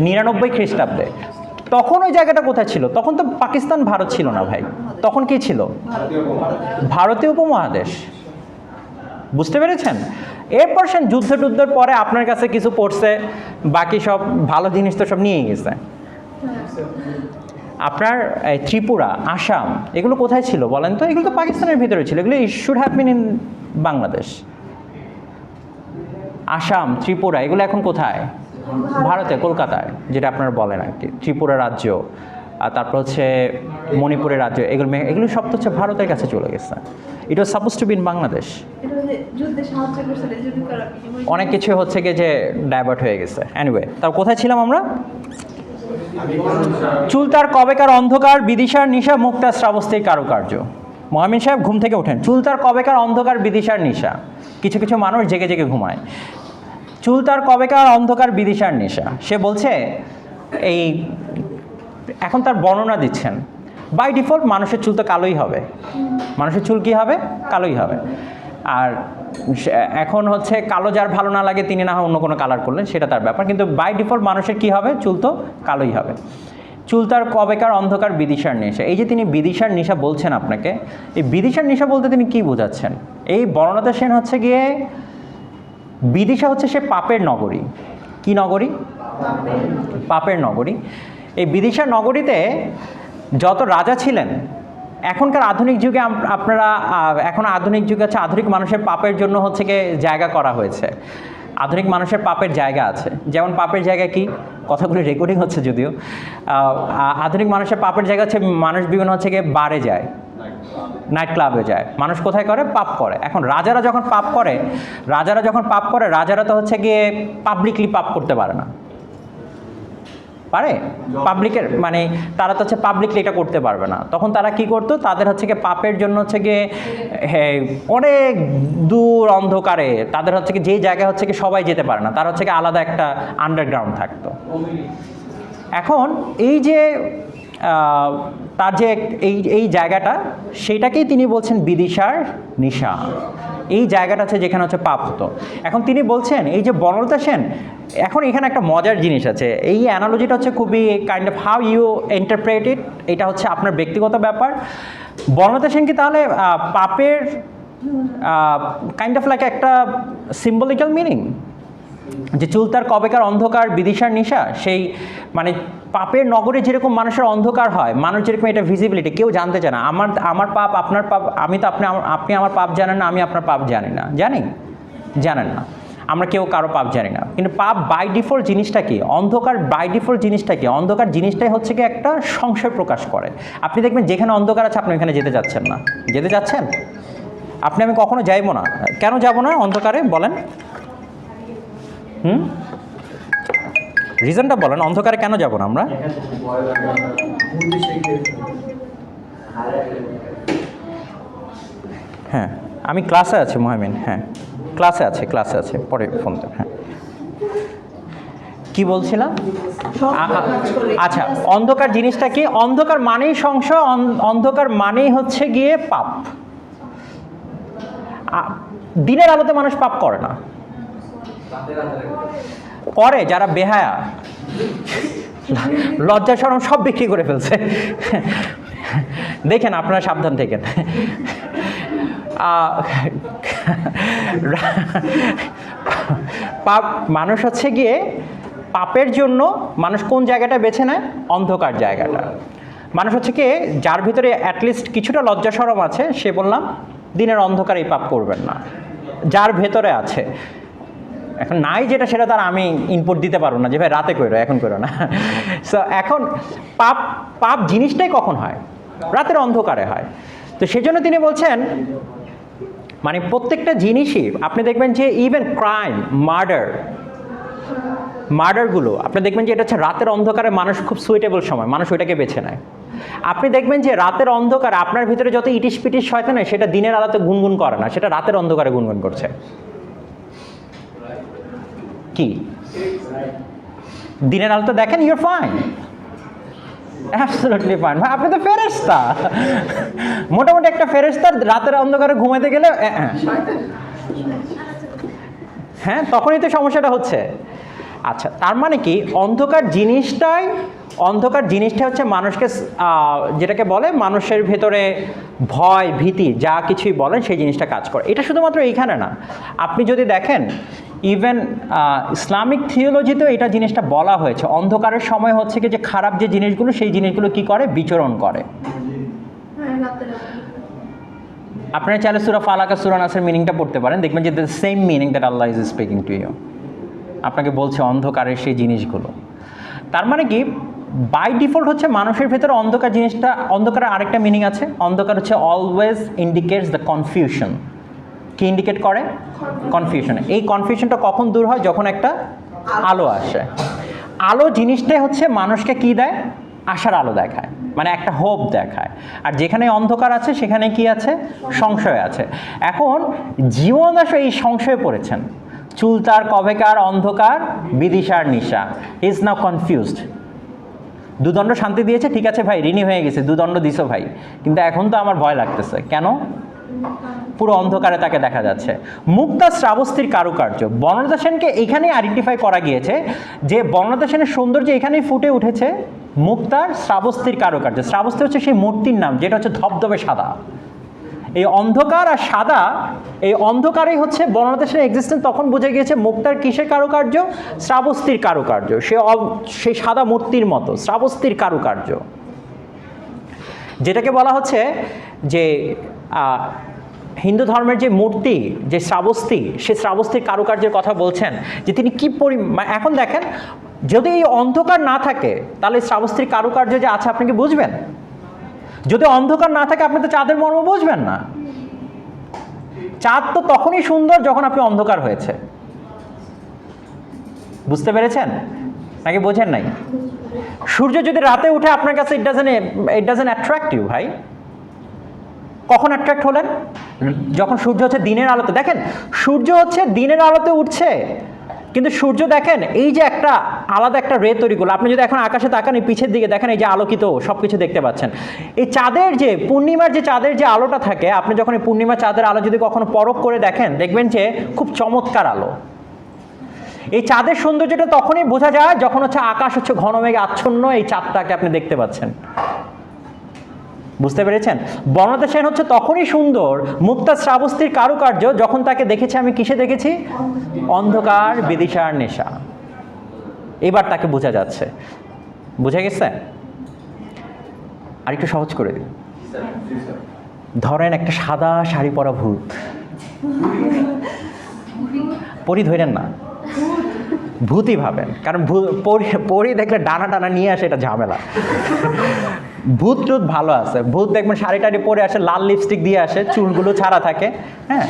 Speaker 1: 99 খ্রিস্টাব্দে। তখন ওই জায়গাটা কোথায় ছিল? তখন তো পাকিস্তান ভারত ছিল না ভাই, তখন কি ছিল? ভারতীয় উপমহাদেশ। বুঝতে পেরেছেন? এরপর সে যুদ্ধের পরে আপনার কাছে কিছু পড়ছে, বাকি সব ভালো জিনিস তো সব নিয়ে গেছে। আপনার ত্রিপুরা, আসাম, এগুলো কোথায় ছিল বলেন তো? এগুলো তো পাকিস্তানের ভিতরে ছিল, এগুলো it should have been in Bangladesh. Assam, Tripura এগুলো এখন কোথায়? ভারতে, কলকাতায়, যেটা আপনারা বলেন আর কি, ত্রিপুরা রাজ্য, আর তারপর হচ্ছে মণিপুরের রাজ্য, এগুলো সব তো হচ্ছে ভারতের কাছে চলে গেছে। It was suppose to be in Bangladesh. অনেক কিছু হচ্ছে গিয়ে যে ডাইভার্ট হয়ে গেছে। এনিওয়ে, তার কোথায় ছিলাম আমরা? চুল তার কবেকার অন্ধকার, বিদিশার নিশা, মুক্তা শ্রাবস্তির কারুকার্য। মহামিন সাহেব ঘুম থেকে ওঠেন। চুল তার কবেকার অন্ধকার, বিদিশার নিশা। কিছু কিছু মানুষ জেগে জেগে ঘুমায়। চুল তার কবেকার অন্ধকার, বিদিশার নেশা। সে বলছে এই এখন তার বর্ণনা দিচ্ছেন, বাই ডিফল্ট মানুষের চুল তো কালোই হবে, মানুষের চুল কি হবে? কালোই হবে। আর এখন হচ্ছে কালো যার ভালো না লাগে তিনি না হয় অন্য কোনো কালার করলেন, সেটা তার ব্যাপার, কিন্তু বাই ডিফল্ট মানুষের কি হবে? চুল তো কালোই হবে। চুল তার কবেকার অন্ধকার, বিদিশার নেশা। এই যে তিনি বিদিশার নেশা বলছেন আপনাকে, এই বিদিশার নেশা বলতে তিনি কি বোঝাচ্ছেন? এই বর্ণনাতে সেন হচ্ছে গিয়ে বিদিশা হচ্ছে সে পাপের নগরী। কি নগরী? পাপের নগরী। এই বিদিশা নগরীতে যত রাজা ছিলেন, এখনকার আধুনিক যুগে এখন আধুনিক যুগে হচ্ছে আধুনিক মানুষের পাপের জন্য হচ্ছে গিয়ে জায়গা করা হয়েছে। আধুনিক মানুষের পাপের জায়গা আছে। যেমন পাপের জায়গা কি, কথাগুলো রেকর্ডিং হচ্ছে যদিও। আধুনিক মানুষের পাপের জায়গা হচ্ছে মানুষ বিভিন্ন হচ্ছে গিয়ে বারে যায়, নাইট ক্লাবে যায়। মানুষ কোথায় করে? পাপ করে। এখন রাজারা যখন পাপ করে, রাজারা তো হচ্ছে গিয়ে পাবলিকলি পাপ করতে পারে না, পারে? পাবলিকের মানে তারা তো হচ্ছে পাবলিকলি এটা করতে পারবে না। তখন তারা কি করতো? তাদের হচ্ছে গিয়ে পাপের জন্য হচ্ছে গিয়ে অনেক দূর অন্ধকারে, তাদের হচ্ছে কি যে জায়গায় হচ্ছে কি সবাই যেতে পারে না, তার হচ্ছে কি আলাদা একটা আন্ডারগ্রাউন্ড থাকতো। এখন এই যে তার যে এই জায়গাটা, সেইটাকেই তিনি বলছেন বিদিশার নিশা। এই জায়গাটা হচ্ছে যেখানে হচ্ছে পাপ হতো। এখন তিনি বলছেন এই যে বনলতা সেন, এখন এখানে একটা মজার জিনিস আছে। এই অ্যানালজিটা হচ্ছে খুবই kind of how you interpret it, এটা হচ্ছে আপনার ব্যক্তিগত ব্যাপার। বনলতা সেন কি তাহলে পাপের কাইন্ড অফ লাইক একটা সিম্বলিক্যাল মিনিং, যে চুল তার কবেকার অন্ধকার বিদিশার নিশা, সেই মানে পাপের নগরে যেরকম মানুষের অন্ধকার হয়, মানুষ যেরকম এটা ভিজিবিলিটি, কেউ জানতে চায় না। আমার পাপ আপনার পাপ, আমি তো আপনি আমার পাপ জানেন না, আমি আপনার পাপ জানি না, জানেন না, আমরা কেউ কারো পাপ জানি না। কিন্তু পাপ বাই ডিফল্ট জিনিসটা কি, অন্ধকার বাই ডিফল্ট জিনিসটা কি, অন্ধকার জিনিসটাই হচ্ছে কি একটা সংশয় প্রকাশ করে। আপনি দেখবেন যেখানে অন্ধকার আছে আপনি ওখানে যেতে যাচ্ছেন না, যেতে যাচ্ছেন আপনি, আমি কখনো যাইবো না। কেন যাব না অন্ধকারে বলেন? রিজনটা বলেন, অন্ধকারে কেন যাব না আমরা? হ্যাঁ, আমি ক্লাসে আছি মুহাইমিন, হ্যাঁ ক্লাসে আছে, পরে ফোন দেব। হ্যাঁ, কি বলছিলাম? আচ্ছা, অন্ধকার জিনিসটা কি? অন্ধকার মানেই সংশয়, অন্ধকার মানেই হচ্ছে গিয়ে পাপ। দিনের আলোতে মানুষ পাপ করে না, করে যারা বেহায়া, লজ্জা শরম সব বিক্রি করে ফেলছে। দেখেন, আপনারা সাবধান থেকেন। পাপ মানুষ হচ্ছে গিয়ে পাপের জন্য মানুষ কোন জায়গাটা বেছে নেয়? অন্ধকার জায়গাটা। মানুষ হচ্ছে কি যার ভিতরে অ্যাটলিস্ট কিছুটা লজ্জা শরম আছে, সে বললাম দিনের অন্ধকারে এই পাপ করবেন না, যার ভেতরে আছে। এখন নাই যেটা, সেটা তার আমি ইনপুট দিতে পারবো না যে ভাই রাতে করো, এখন করো না। সো এখন পাপ জিনিসটাই কখন হয়? রাতের অন্ধকারে হয়। তো সেজন্য তিনি বলছেন মানে প্রত্যেকটা জিনিসই আপনি দেখবেন যে ইভেন ক্রাইম, মার্ডারগুলো আপনি দেখবেন যে এটা হচ্ছে রাতের অন্ধকারে মানুষ খুব সুইটেবল সময়, মানুষ ওইটাকে বেছে নেয়। আপনি দেখবেন যে রাতের অন্ধকারে আপনার ভিতরে যত ইটিস পিটিস শয়তান হয়, সেটা দিনের আলোতে গুনগুন করে না, সেটা রাতের অন্ধকারে গুনগুন করছে। কি দিনের আলোতে দেখেন, ইউর ফাইন, অ্যাবসলিউটলি ফাইন। ভাই আপনি তো ফেরেশতা, মোটামুটি একটা ফেরেশতা রাতের অন্ধকারে ঘুমাইতে গেলে হ্যাঁ, তখনই তো সমস্যাটা হচ্ছে। আচ্ছা, তার মানে কি অন্ধকার জিনিসটাই হচ্ছে মানুষকে, যেটাকে বলে মানুষের ভেতরে ভয় ভীতি যা কিছুই বলেন সেই জিনিসটা কাজ করে। এটা শুধুমাত্র এইখানে না, আপনি যদি দেখেন ইভেন ইসলামিক থিওলজিতেও এটা জিনিসটা বলা হয়েছে। অন্ধকারের সময় হচ্ছে কি যে খারাপ যে জিনিসগুলো, সেই জিনিসগুলো কি করে? বিচরণ করে। আপনারা চাইলে সূরা ফালাক আর সূরা নাসের মিনিংটা পড়তে পারেন, দেখবেন যে the same meaning that Allah is speaking to you. আপনাকে বলছে অন্ধকারের সেই জিনিসগুলো। তার মানে কি বাই ডিফল্ট হচ্ছে মানুষের ভেতরে অন্ধকার জিনিসটা, অন্ধকারের আরেকটা মিনিং আছে, অন্ধকার হচ্ছে অলওয়েজ ইন্ডিকেটস দ্য কনফিউশন। কি ইন্ডিকেট করে? কনফিউশন। এই কনফিউশনটা কখন দূর হয়? যখন একটা আলো আসে। আলো জিনিসটাই হচ্ছে মানুষকে কি দেয়? আশার আলো দেখায়, মানে একটা হোপ দেখায়। আর যেখানে অন্ধকার আছে সেখানে কি আছে? সংশয় আছে। এখন জীবনদাস এই সংশয়ে পড়েছেন। চুল তার কবেকার অন্ধকার বিদিশার নিশা, ইজ নাও কনফিউজড। দুদণ্ড শান্তি দিয়েছে, ঠিক আছে ভাই, ঋণী হয়ে গেছে, দুদণ্ড দিছো ভাই, কিন্তু এখন তো আমার ভয় লাগতেছে। কেন? পুরো অন্ধকারে তাকে দেখা যাচ্ছে। মুক্তা শ্রাবস্তীর কারুকার্য, বনলতা সেনকে এখানেই আইডেন্টিফাই করা গিয়েছে যে বনলতা সেনের সৌন্দর্য এখানেই ফুটে উঠেছে। মুক্তার শ্রাবস্তীর কারুকার্য, শ্রাবস্তী হচ্ছে সেই মূর্তির নাম যেটা হচ্ছে ধবধবে সাদা। এই অন্ধকার আর সাদা, এই অন্ধকারেই হচ্ছে বনলতা সেনের এক্সিস্টেন্স। তখন বুঝে গিয়েছে মুক্তার কিসের কারুকার্য? শ্রাবস্তীর কারুকার্য। সেই সাদা মূর্তির মতো শ্রাবস্তীর কারুকার্য, যেটাকে বলা হচ্ছে যে হিন্দু ধর্মের যে মূর্তি, যে শ্রাবস্তী, সে শ্রাবস্তীর কারুকার্যের কথা বলছেন যে তিনি কি এখন দেখেন, যদি এই অন্ধকার না থাকে তাহলে শ্রাবস্তীর কারুকার্য যে আছে আপনি কি বুঝবেন? যদি অন্ধকার না থাকে আপনি তো চাঁদের মর্ম বুঝবেন না। চাঁদ তো তখনই সুন্দর যখন আপনি অন্ধকার হয়েছে। বুঝতে পেরেছেন নাকি বোঝেন নাই? সূর্য যদি রাতে উঠে আপনার কাছে ইট ডাজেন্ট অ্যাট্রাক্ট ইউ ভাই। কখন অ্যাট্রাক্ট হলেন? যখন সূর্য হচ্ছে দিনের আলোতে। দেখেন, সূর্য হচ্ছে দিনের আলোতে উঠছে, কিন্তু সূর্য দেখেন এই যে একটা আলাদা একটা রে তৈরি করলো। আপনি যদি এখন আকাশে তাকান, এই পিছের দিকে দেখেন, এই যে আলোকিত সব কিছু দেখতে পাচ্ছেন। এই চাঁদের যে পূর্ণিমার যে চাঁদের যে আলোটা থাকে, আপনি যখন এই পূর্ণিমা চাঁদের আলো যদি কখনো পরখ করে দেখেন, দেখবেন যে খুব চমৎকার আলো। এই চাঁদের সৌন্দর্যটা তখনই বোঝা যায় যখন হচ্ছে আকাশ হচ্ছে ঘন মেঘে আচ্ছন্ন, এই চাঁদটাকে আপনি দেখতে পাচ্ছেন। বুঝতে পেরেছেন? বনলতা সেন হচ্ছে তখনই সুন্দর, মুক্তা শ্রাবস্তীর কারুকার্য, যখন তাকে দেখেছি আমি কিসে দেখেছি? অন্ধকার বিদিশার নেশা। এবার তাকে বোঝা যাচ্ছে। বুঝা গেছে? আর একটু সহজ করে দিই। ধরেন একটা সাদা শাড়ি পরা ভূত, পরি ধরেন না, ভূতই ভাবেন, কারণ পরি দেখলে ডানা টানা নিয়ে আসে, এটা ঝামেলা। ভূত টুত ভালো আছে, ভূত দেখবেন শাড়ি টাড়ি পরে আসে, লাল লিপস্টিক দিয়ে আসে, চুলগুলো ছাড়া থাকে। হ্যাঁ,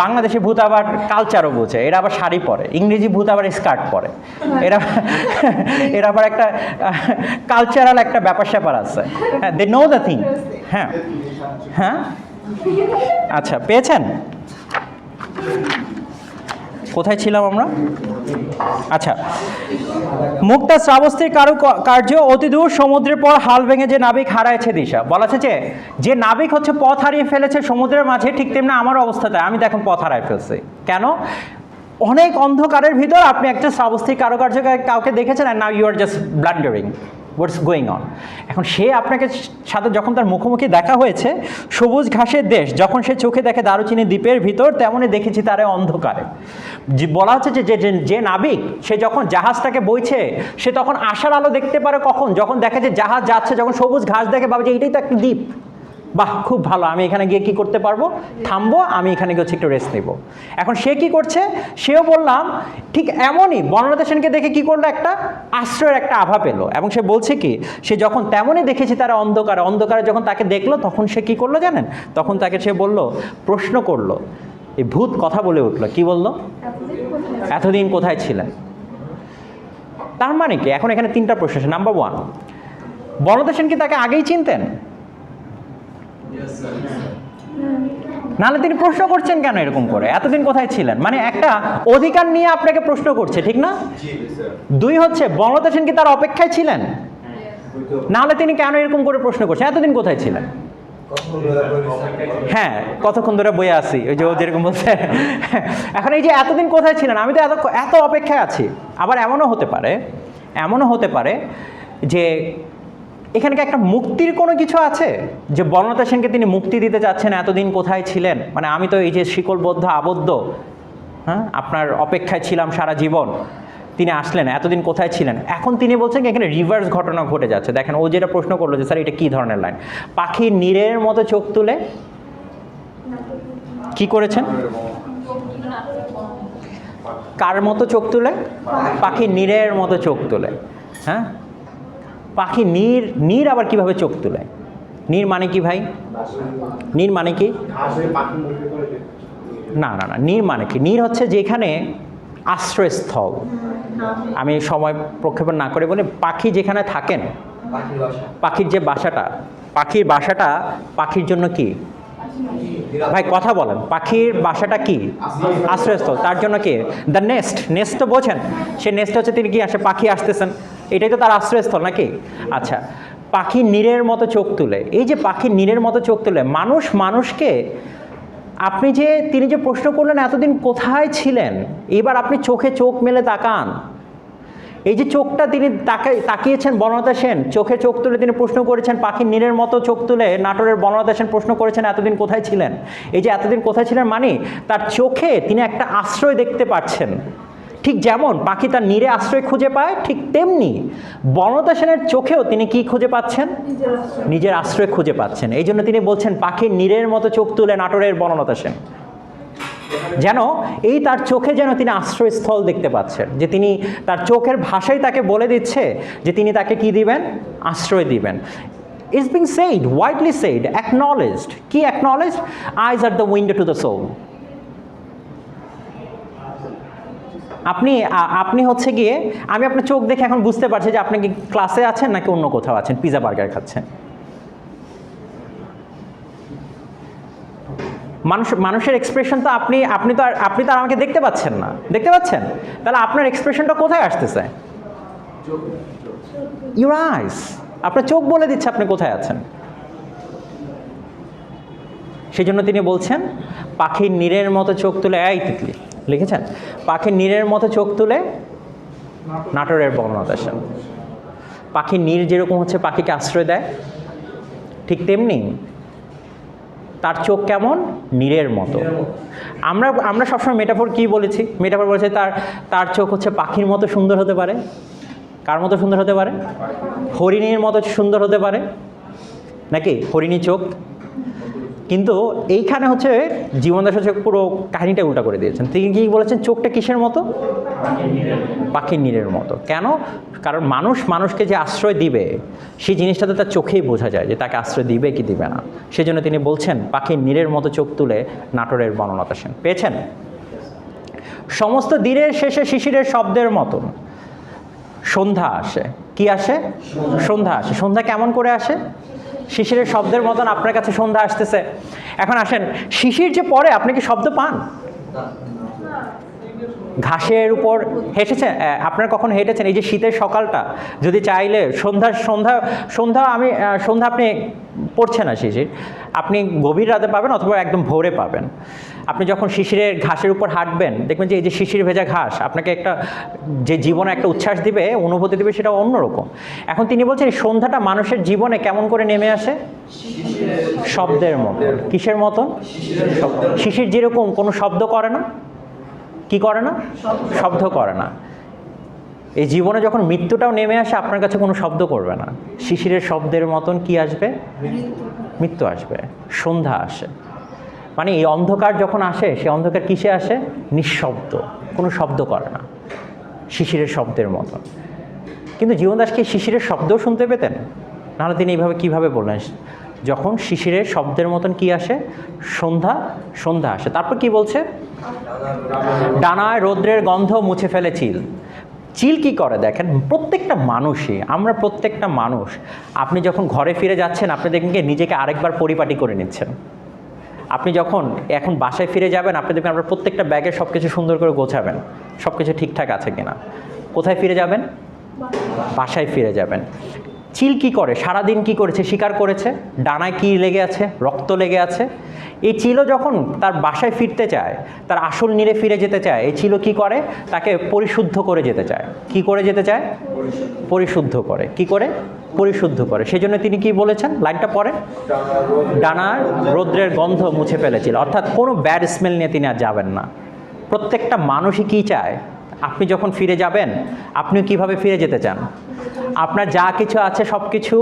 Speaker 1: বাংলাদেশি ভূত আবার কালচারও বোঝে, এরা আবার শাড়ি পরে। ইংরেজি ভূত আবার স্কার্ট পরে। এরা আবার একটা কালচারাল একটা ব্যাপার স্যাপার আছে। হ্যাঁ, দে নো দ্য থিং। হ্যাঁ হ্যাঁ, আচ্ছা, পেয়েছেন? কোথায় ছিলাম আমরা? আচ্ছা, মুক্তা শ্রাবস্তীর কার্য অতি দূর সমুদ্রের পর হাল ভেঙে যে নাবিক হারাইছে দিশা। বলা আছে যে নাবিক হচ্ছে পথ হারিয়ে ফেলেছে সমুদ্রের মাঝে, ঠিক তেমনি আমার অবস্থাতে আমি তো এখন পথ হারাই ফেলছি। কেন? অনেক অন্ধকারের ভিতর আপনি একটা শ্রাবস্তীর কারুকার্য কাউকে দেখেছেন, and now you are just blundering what's going on. এখন সে আপনাকে সাথে যখন তার মুখোমুখি দেখা হয়েছে, সবুজ ঘাসের দেশ যখন সে চোখে দেখে দারুচিনি দ্বীপের ভিতর, তেমনই দেখেছি তারে অন্ধকারে। যে বলা হচ্ছে যে নাবিক সে যখন জাহাজটাকে বইছে, সে তখন আশার আলো দেখতে পারে কখন? যখন দেখে যে জাহাজ যাচ্ছে, যখন সবুজ ঘাস দেখে ভাবে যে এটাই তো একটা দ্বীপ, বাহ খুব ভালো, আমি এখানে গিয়ে কি করতে পারবো? থামবো, আমি এখানে গিয়ে হচ্ছে একটু রেস্ট নেব। এখন সে কি করছে? সেও বললাম ঠিক এমনই বনলতা সেনকে দেখে কি করলো? একটা আশ্রয়ের একটা আভা পেল, এবং সে বলছে কি, সে যখন তেমনই দেখেছি তারা অন্ধকারে যখন তাকে দেখলো, তখন সে কি করলো জানেন? তখন তাকে সে বলল, প্রশ্ন করলো, এই ভূত কথা বলে উঠলো, কি বললো? এতদিন কোথায় ছিলেন? তার মানে কি? এখন এখানে তিনটা প্রশ্ন আছে। নাম্বার ওয়ান, বনলতা সেন কি তাকে আগেই চিনতেন? নাহলে তিনি প্রশ্ন করছেন কেন এরকম করে, এতদিন কোথায় ছিলেন? মানে একটা অধিকার নিয়ে আপনাকে প্রশ্ন করছে, ঠিক না? দুই হচ্ছে, বনলতা সেন কি তার অপেক্ষায় ছিলেন? নাহলে তিনি কেন এরকম করে প্রশ্ন করছেন, এতদিন কোথায় ছিলেন? হ্যাঁ, কতক্ষণ ধরে বইয়ে আছি, ওই যে ও যেরকম বলছে। এখন এই যে এতদিন কোথায় ছিলেন, আমি তো এত অপেক্ষায় আছি। আবার এমনও হতে পারে যে এখানে একটা মুক্তির কোনো কিছু আছে, যে বনলতা সেনকে তিনি মুক্তি দিতে চাচ্ছেন, এতদিন কোথায় ছিলেন, মানে আমি তো এই যে শিকলবদ্ধ আবদ্ধ, হ্যাঁ, আপনার অপেক্ষায় ছিলাম সারা জীবন, তিনি আসলেন, এতদিন কোথায় ছিলেন। এখন তিনি বলছেন কি এখানে রিভার্স ঘটনা ঘটে যাচ্ছে। দেখেন, ও যেটা প্রশ্ন করলো যে স্যার এটা কী ধরনের লাইন? পাখির নীরের মতো চোখ তুলে কি করেছেন? কার মতো চোখ তুলে? পাখির নীরের মতো চোখ তুলে। হ্যাঁ, পাখি নীর আবার কিভাবে চোখ তুলে? নীর মানে কি ভাই? নীর মানে কি? না, নীর মানে কি? নীর হচ্ছে যেখানে আশ্রয়স্থল। আমি সময় প্রক্ষেপণ না করে বলি, পাখি যেখানে থাকেন, পাখির যে বাসাটা, পাখির জন্য কি ভাই? কথা বলেন, পাখির বাসাটা কি? আশ্রয়স্থল। তার জন্য কি? দ্য নেস্ট তো বোঝেন, সে নেস্ট হচ্ছে তিনি কি আসে, পাখি আসতেছেন, এটাই তো তার আশ্রয়স্থল নাকি? আচ্ছা, পাখির নীরের মতো চোখ তুলে, এই যে পাখির নীরের মতো চোখ তুলে মানুষকে তিনি যে প্রশ্ন করলেন এতদিন কোথায় ছিলেন, এবার আপনি চোখে চোখ মেলে তাকান। এই যে চোখটা তিনি তাকিয়েছেন বনলতা সেন, চোখে চোখ তুলে তিনি প্রশ্ন করেছেন, পাখির নীরের মতো চোখ তুলে নাটোরের বনলতা সেন প্রশ্ন করেছেন এতদিন কোথায় ছিলেন। এই যে এতদিন কোথায় ছিলেন মানে তার চোখে তিনি একটা আশ্রয় দেখতে পাচ্ছেন, ঠিক যেমন পাখি তার নীড়ে আশ্রয় খুঁজে পায়, ঠিক তেমনি বনলতা সেনের চোখেও তিনি কি খুঁজে পাচ্ছেন? নিজের আশ্রয় খুঁজে পাচ্ছেন। এই জন্য তিনি বলছেন পাখির নীড়ের মতো চোখ তুলে নাটোরের বনলতা সেন, যেন এই তার চোখে যেন তিনি আশ্রয়স্থল দেখতে পাচ্ছেন, যে তিনি তার চোখের ভাষাই তাকে বলে দিচ্ছে যে তিনি তাকে কি দিবেন? আশ্রয় দিবেন। It's being said, widely said, acknowledged. কি acknowledged? Eyes are the window to the soul. আপনি হচ্ছে গিয়ে, আমি আপনার চোখ দেখে এখন বুঝতে পারছি যে আপনি কি ক্লাসে আছেন নাকি অন্য কোথাও আছেন, পিজা বার্গার খাচ্ছেন। মানুষের এক্সপ্রেশন তো আপনি তো আর আমাকে দেখতে পাচ্ছেন না, দেখতে পাচ্ছেন? তাহলে আপনার এক্সপ্রেশনটা কোথায় আসতেছে? ইউর আইস, আপনার চোখ বলে দিচ্ছে আপনি কোথায় আছেন। সেই জন্য তিনি বলছেন পাখির নীড়ের মতো চোখ তুলে, এই তিতলি লিখেছেন, পাখির নীড়ের মতো চোখ তুলে নাটোরের বনলতা সেন। পাখির নীড় যেরকম হচ্ছে পাখিকে আশ্রয় দেয়, ঠিক তেমনি তার চোখ কেমন? নীড়ের মতো। আমরা সবসময় মেটাফোর কি বলেছি? মেটাফোর বলেছি তার চোখ হচ্ছে পাখির মতো সুন্দর হতে পারে। কার মতো সুন্দর হতে পারে? হরিণীর মতো সুন্দর হতে পারে, নাকি? হরিণী চোখ। কিন্তু এইখানে হচ্ছে জীবনদাস হচ্ছে পুরো কাহিনীটা উল্টা করে দিয়েছেন। তিনি কি বলেছেন? চোখটা কিসের মতো? পাখির নীড়ের মতো। কেন? কারণ মানুষকে যে আশ্রয় দিবে সেই জিনিসটা তো তার চোখেই বোঝা যায় যে তাকে আশ্রয় দিবে কি দিবে না। সেই জন্য তিনি বলছেন পাখির নীড়ের মতো চোখ তুলে নাটোরের বনলতা সেন। পেয়েছেন? সমস্ত দিনের শেষে শিশিরের শব্দের মতন সন্ধ্যা আসে। কি আসে? সন্ধ্যা আসে। সন্ধ্যা কেমন করে আসে? শিশিরের শব্দের মতন আপনার কাছে সন্ধ্যা আসতেছে। এখন আসেন, শিশির যে পড়ে আপনি কি শব্দ পান? ঘাসের উপর হেঁটেছেন? আপনার কখন হেঁটেছেন? এই যে শীতের সকালটা যদি চাইলে সন্ধ্যা আপনি পড়ছে না শিশির, আপনি গভীর রাতে পাবেন অথবা একদম ভোরে পাবেন। আপনি যখন শিশিরের ঘাসের উপর হাঁটবেন দেখবেন যে এই যে শিশির ভেজা ঘাস আপনাকে একটা যে জীবনে একটা উচ্ছ্বাস দিবে, অনুভূতি দিবে, সেটা অন্যরকম। এখন তিনি বলছেন এই সন্ধ্যাটা মানুষের জীবনে কেমন করে নেমে আসে? শব্দের মতো। কিসের মতো? শিশির যেরকম কোনো শব্দ করে না, কি করে না? শব্দ করে না। এই জীবনে যখন মৃত্যুটাও নেমে আসে আপনার কাছে কোনো শব্দ করবে না। শিশিরের শব্দের মতন কি আসবে? মৃত্যু আসবে, সন্ধ্যা আসে। মানে এই অন্ধকার যখন আসে, সে অন্ধকার কিসে আসে? নিঃশব্দ, কোনো শব্দ করে না, শিশিরের শব্দের মতন। কিন্তু জীবনদাসকে শিশিরের শব্দও শুনতে পেতেন, নাহলে তিনি এইভাবে কীভাবে বললেন? যখন শিশিরের শব্দের মতন কি আসে? সন্ধ্যা আসে। তারপর কি বলছে? ডানায় রৌদ্রের গন্ধ মুছে ফেলে চিল। চিল কি করে দেখেন, প্রত্যেকটা মানুষই, আমরা প্রত্যেকটা মানুষ, আপনি যখন ঘরে ফিরে যাচ্ছেন আপনি দেখবেন কি নিজেকে আরেকবার পরিপাটি করে নিচ্ছেন। আপনি যখন এখন বাসায় ফিরে যাবেন আপনি দেখবেন আপনার প্রত্যেকটা ব্যাগে সব কিছু সুন্দর করে গোছাবেন, সব কিছু ঠিকঠাক আছে কিনা। কোথায় ফিরে যাবেন? বাসায় ফিরে যাবেন। চিল কি করে? সারাদিন কি করেছে? শিকার করেছে, ডানায় কি লেগে আছে? রক্ত লেগে আছে। এই চিলও যখন তার বাসায় ফিরতে চায়, তার আসল নীড়ে ফিরে যেতে চায়, এই চিলও কি করে? তাকে পরিশুদ্ধ করে যেতে চায়। কি করে যেতে চায়? পরিশুদ্ধ করে। কি করে? পরিশুদ্ধ করে। সেই জন্য তিনি কি বলেছেন? লাইনটা পড়ে, ডানার রৌদ্রের গন্ধ মুছে ফেলেছিল। অর্থাৎ কোনো ব্যাড স্মেল নিয়ে তিনি আর যাবেন না। প্রত্যেকটা মানুষই কি চায়? আপনি যখন ফিরে যাবেন আপনি কিভাবে ফিরে যেতে চান? আপনার যা কিছু আছে সব কিছু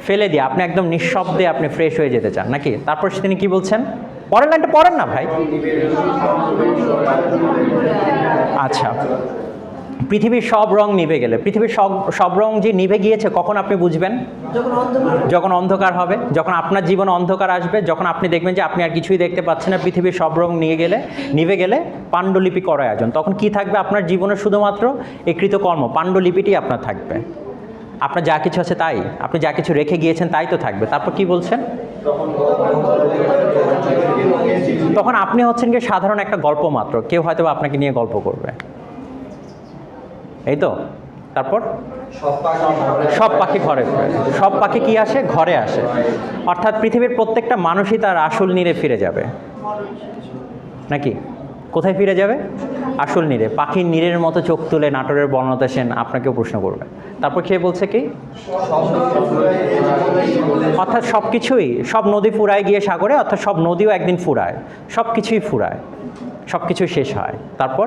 Speaker 1: ফেলে দিয়ে আপনি একদম নিঃশব্দে আপনি ফ্রেশ হয়ে যেতে চান, নাকি? তারপর তিনি কি বলছেন? পরের লাইনটা পড়েন না ভাই। আচ্ছা, পৃথিবীর সব রং নিভে গেলে, পৃথিবীর সব রং যে নিভে গিয়েছে কখন আপনি বুঝবেন? যখন অন্ধকার হবে, যখন আপনার জীবনে অন্ধকার আসবে, যখন আপনি দেখবেন যে আপনি আর কিছুই দেখতে পাচ্ছেন না, পৃথিবীর সব রং নিভে গেলে পাণ্ডুলিপি করার আয়োজন। তখন কি থাকবে আপনার জীবনে? শুধুমাত্র এই কৃতকর্ম পাণ্ডুলিপিটি আপনার থাকবে। আপনার যা কিছু আছে তাই, আপনি যা কিছু রেখে গিয়েছেন তাই তো থাকবে। তারপর কি বলছেন? তখন আপনি হচ্ছেন কি সাধারণ একটা গল্প মাত্র, কেউ হয়তো আপনাকে নিয়ে গল্প করবে, এই তো। তারপর সব পাখি ঘরে, সব পাখি কি আসে? ঘরে আসে। অর্থাৎ পৃথিবীর প্রত্যেকটা মানুষই তার আসল নীড়ে ফিরে যাবে, নাকি? কোথায় ফিরে যাবে? আসল নীড়ে, পাখির নীড়ের মতো চোখ তুলে নাটোরের বর্ণলতা সেন আপনাকেও প্রশ্ন করবে। তারপর কে বলছে কি? অর্থাৎ সব কিছুই, সব নদী ফুরায় গিয়ে সাগরে, অর্থাৎ সব নদীও একদিন ফুরায়, সব কিছুই ফুরায়, সব কিছুই শেষ হয়। তারপর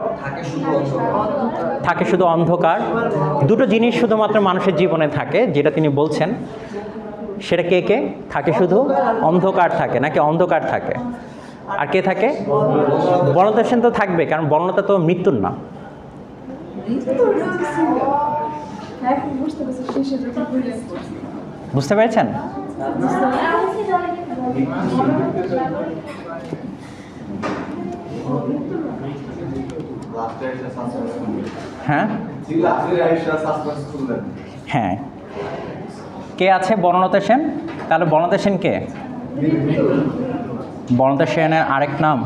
Speaker 1: থাকে শুধু অন্ধকার। দুটো জিনিস শুধুমাত্র মানুষের জীবনে থাকে, যেটা তিনি বলছেন, সেটা কে কে থাকে? শুধু অন্ধকার থাকে, নাকি অন্ধকার থাকে? আর কে থাকে? বর্ণলতা সেন তো থাকবে, কারণ বর্ণলতা তো মৃত্যুর না। বুঝতে পেরেছেন? হ্যাঁ হ্যাঁ, কে আছে? বর্ণলতা সেন। তাহলে বর্ণলতা সেন কে? বর্ণলতা সেনের আরেক নাম?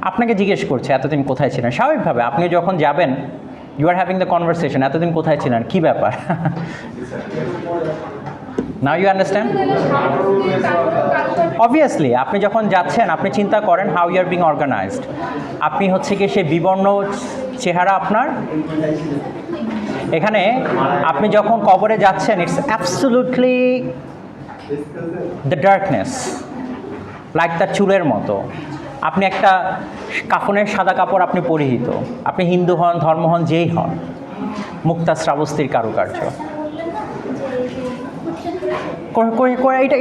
Speaker 1: আপনাকে জিজ্ঞেস করছে এতদিন কোথায় ছিলেন। স্বাভাবিকভাবে আপনি যখন যাবেন, you are having the conversation, এতদিন কোথায় ছিলেন, কী ব্যাপার? Now you understand? অবভিয়াসলি আপনি যখন যাচ্ছেন, আপনি চিন্তা করেন how you are being organised. আপনি হচ্ছে কি সেই বিবর্ণ চেহারা আপনার এখানে। আপনি যখন কবরে যাচ্ছেন, it's absolutely the darkness, like তার চুলের মতো। আপনি একটা কাফনের সাদা কাপড় আপনি পরিহিত, আপনি হিন্দু হন, ধর্ম হন, যেই হন, মুক্তা শ্রাবস্তীর কারুকার্য।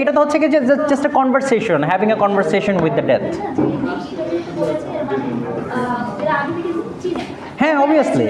Speaker 1: এটা তো হচ্ছে কি যে just a conversation, having a conversation with the death. হ্যাঁ, অবভিয়াসলি।